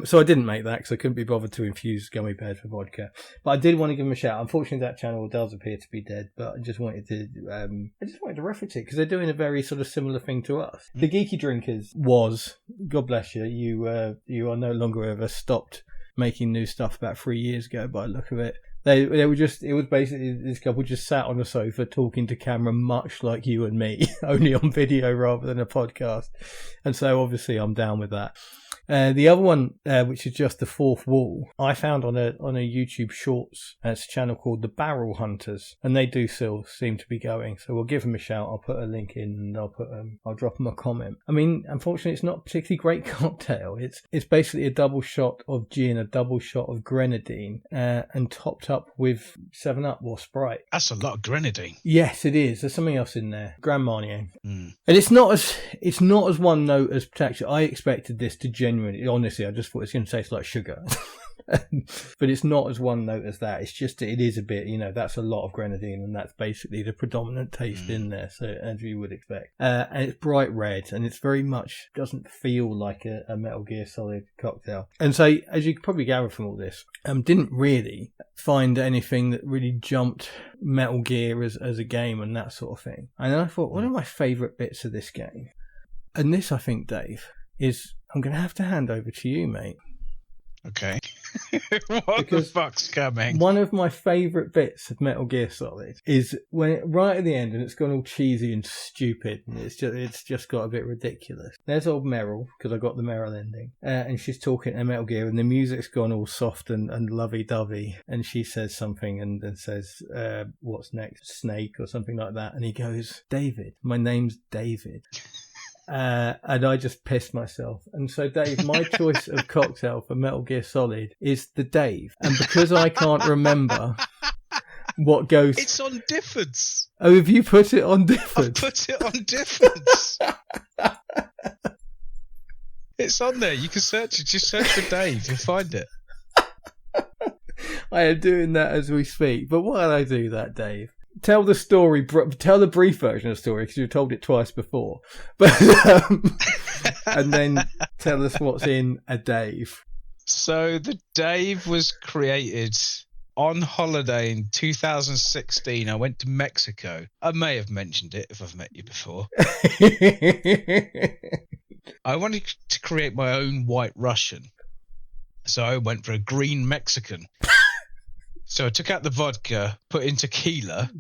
So I didn't make that because I couldn't be bothered to infuse gummy bears with vodka. But I did want to give them a shout. Unfortunately, that channel does appear to be dead. But I just wanted to reference it because they're doing a very sort of similar thing to us. The Geeky Drinkers was, God bless you, you are no longer with us. Stopped making new stuff about 3 years ago by the look of it. They were just, it was basically this couple just sat on a sofa talking to camera, much like you and me, only on video rather than a podcast. And so obviously I'm down with that. The other one, which is just the fourth wall, I found on a YouTube Shorts. It's a channel called The Barrel Hunters, and they do still seem to be going. So we'll give them a shout. I'll put a link in, and I'll drop them a comment. I mean, unfortunately, it's not a particularly great cocktail. It's basically a double shot of gin, a double shot of grenadine, and topped up with 7-Up or Sprite. That's a lot of grenadine. Yes, it is. There's something else in there. Grand Marnier. And it's not as one note as protection. I expected this to honestly, I just thought it's going to taste like sugar. But it's not as one note as that. It's just, it is a bit, that's a lot of grenadine, and that's basically the predominant taste in there. So, as you would expect. And it's bright red, and it's very much, doesn't feel like a Metal Gear Solid cocktail. And so, as you could probably gather from all this, didn't really find anything that really jumped Metal Gear as a game and that sort of thing. And then I thought, one of my favourite bits of this game, and this, I think, Dave, is I'm going to have to hand over to you, mate. Okay. What the fuck's coming? One of my favourite bits of Metal Gear Solid is when right at the end, and it's gone all cheesy and stupid, and it's just got a bit ridiculous. There's old Meryl, because I got the Meryl ending, and she's talking to Metal Gear, and the music's gone all soft and lovey-dovey, and she says something and says, what's next? Snake or something like that, and he goes, David, my name's David. And I just pissed myself. And so, Dave, my choice of cocktail for Metal Gear Solid is the Dave. And because I can't remember what goes... It's on Difford's. Oh, have you put it on Difford's? I put it on Difford's. It's on there. You can search it. Just search for Dave. You'll find it. I am doing that as we speak. But why did I do that, Dave? Tell the story, tell the brief version of the story, because you've told it twice before. But and then tell us what's in a Dave. So the Dave was created on holiday in 2016. I went to Mexico. I may have mentioned it if I've met you before. I wanted to create my own White Russian. So I went for a green Mexican. So I took out the vodka, put in tequila,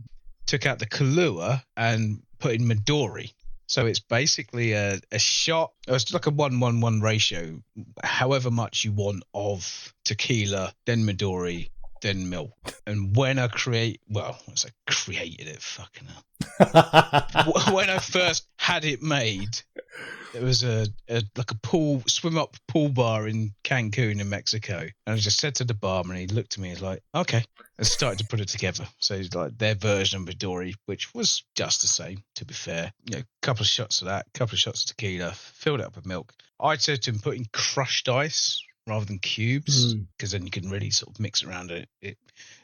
took out the Kahlua, and put in Midori. So it's basically a shot. It's like a 1-1-1 ratio. However much you want of tequila, then Midori, then milk. And when I created it, fucking hell. When I first had it made, there was a swim up pool bar in Cancun in Mexico, and I just said to the barman, he looked at me, he's like, okay, and started to put it together. So it's like their version of Midori, which was just the same, to be fair. A couple of shots of that, couple of shots of tequila, filled it up with milk. I said to him, put in crushed ice rather than cubes, because then you can really sort of mix around it.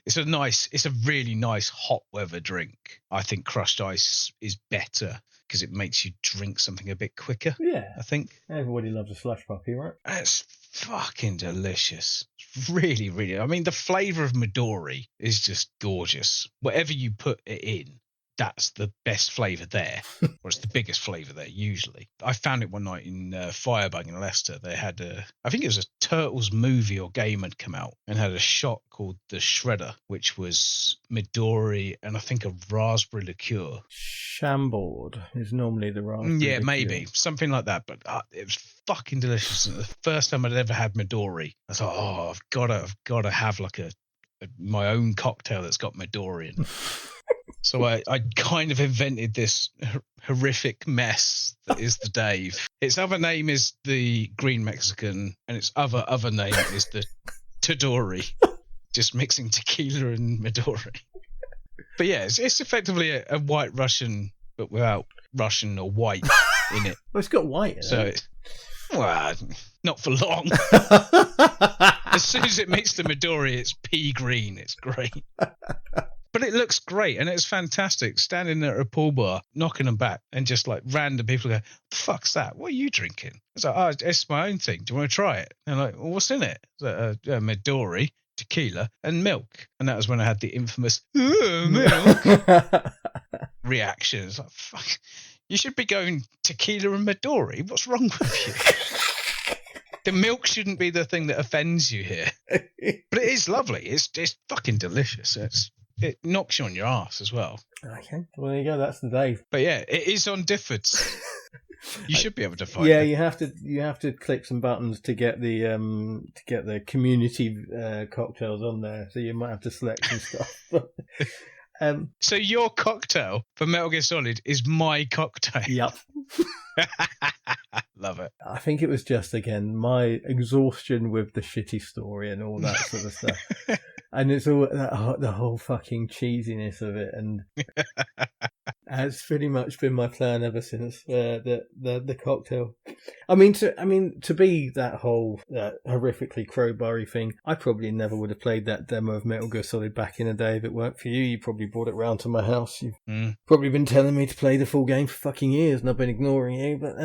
It's a really nice hot weather drink. I think crushed ice is better because it makes you drink something a bit quicker. Yeah, I think everybody loves a slush puppy, right? It's fucking delicious. Really, really. I mean, the flavour of Midori is just gorgeous. Whatever you put it in, that's the best flavour there, or it's the biggest flavour there usually. I found it one night in Firebug in Leicester. They had I think it was a Turtles movie or game had come out and had a shot called the Shredder, which was Midori and I think a raspberry liqueur. Chambord is normally the raspberry Yeah, liqueur. maybe something like that. But it was fucking delicious. And the first time I'd ever had Midori, I thought, oh, I've got to have like my own cocktail that's got Midori in it. So I kind of invented this horrific mess that is the Dave. Its other name is the Green Mexican, and its other name is the Todori, just mixing tequila and Midori. But yeah, it's effectively a White Russian, but without Russian or white in it. Well, it's got white in it. So it's, well, not for long. As soon as it meets the Midori, it's pea green. It's great. But it looks great, and it's fantastic. Standing there at a pool bar, knocking them back, and just like random people go, the fuck's that? What are you drinking? It's like, oh, it's my own thing. Do you want to try it? And I'm like, well, what's in it? It's like, Midori, tequila, and milk. And that was when I had the infamous, milk reaction. It's like, fuck, you should be going tequila and Midori. What's wrong with you? The milk shouldn't be the thing that offends you here. But it is lovely. It's fucking delicious. It knocks you on your ass as well. Okay, well there you go. That's the Dave. But yeah, it is on Difford's. You should be able to find it. Yeah, you have to click some buttons to get the community cocktails on there. So you might have to select some stuff. So your cocktail for Metal Gear Solid is my cocktail. Yep. Love it. I think it was just again my exhaustion with the shitty story and all that sort of stuff. And it's all the whole fucking cheesiness of it, and has pretty much been my plan ever since the cocktail. I mean to be that whole horrifically crowbar-y thing, I probably never would have played that demo of Metal Gear Solid back in the day if it weren't for you. You probably brought it round to my house. You've probably been telling me to play the full game for fucking years, and I've been ignoring you. But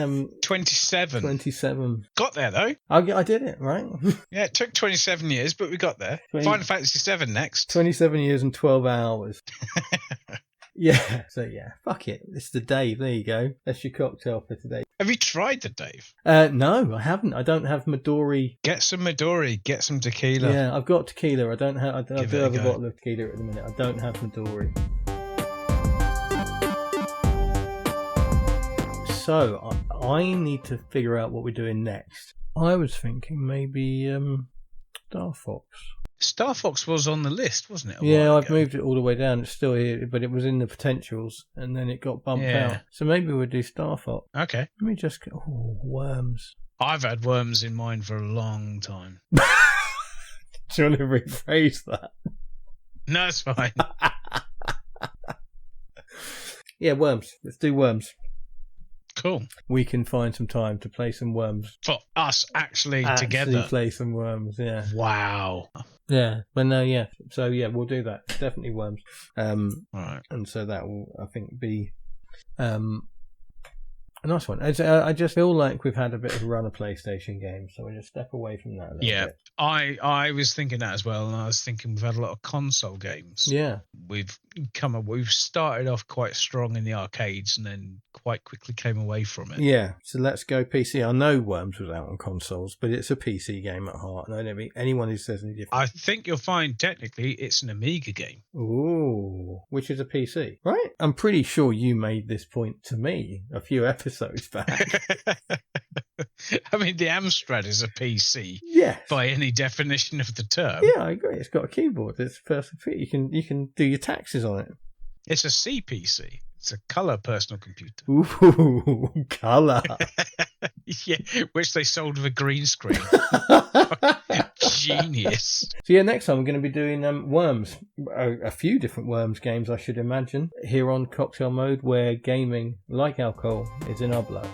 27. Got there though. I did it right. Yeah, it took 27 years, but we got there. Final Fantasy 7 next. 27 years and 12 hours. Yeah, so yeah, fuck it. It's the Dave. There you go. That's your cocktail for today. Have you tried the Dave? No, I haven't. I don't have Midori. Get some Midori. Get some tequila. Yeah, I've got tequila. I do have a go. bottle of tequila at the minute. I don't have Midori. So I need to figure out what we're doing next. I was thinking maybe Star Fox. Star Fox was on the list, wasn't it? Yeah, I've moved it all the way down. It's still here, but it was in the potentials, and then it got bumped out. So maybe we'll do Star Fox. Okay. Let me just go. Oh, worms. I've had worms in mind for a long time. Do you want to rephrase that? No, it's fine. Yeah, worms. Let's do worms. Cool. We can find some time to play some worms. For us actually together. Play some worms, yeah. Wow. Yeah, but no, yeah. So yeah, we'll do that. Definitely worms. All right. And so that will, I think, be a nice one. I just feel like we've had a bit of a run of PlayStation games, so we'll just step away from that a little bit. I was thinking that as well, and I was thinking we've had a lot of console games. Yeah. We've started off quite strong in the arcades and then quite quickly came away from it. Yeah, so let's go PC. I know Worms was out on consoles, but it's a PC game at heart, and I don't think anyone who says any different. I think you'll find technically it's an Amiga game. Ooh, which is a PC, right? I'm pretty sure you made this point to me a few episodes back. I mean, the Amstrad is a PC. Yes. By any definition of the term. Yeah, I agree. It's got a keyboard. It's perfect. You can do your taxes on it. It's a CPC. It's a colour personal computer. Ooh, colour. Yeah, which they sold with a green screen. Genius. So yeah, next time we're going to be doing Worms. A few different Worms games, I should imagine, here on Cocktail Mode, where gaming, like alcohol, is in our blood.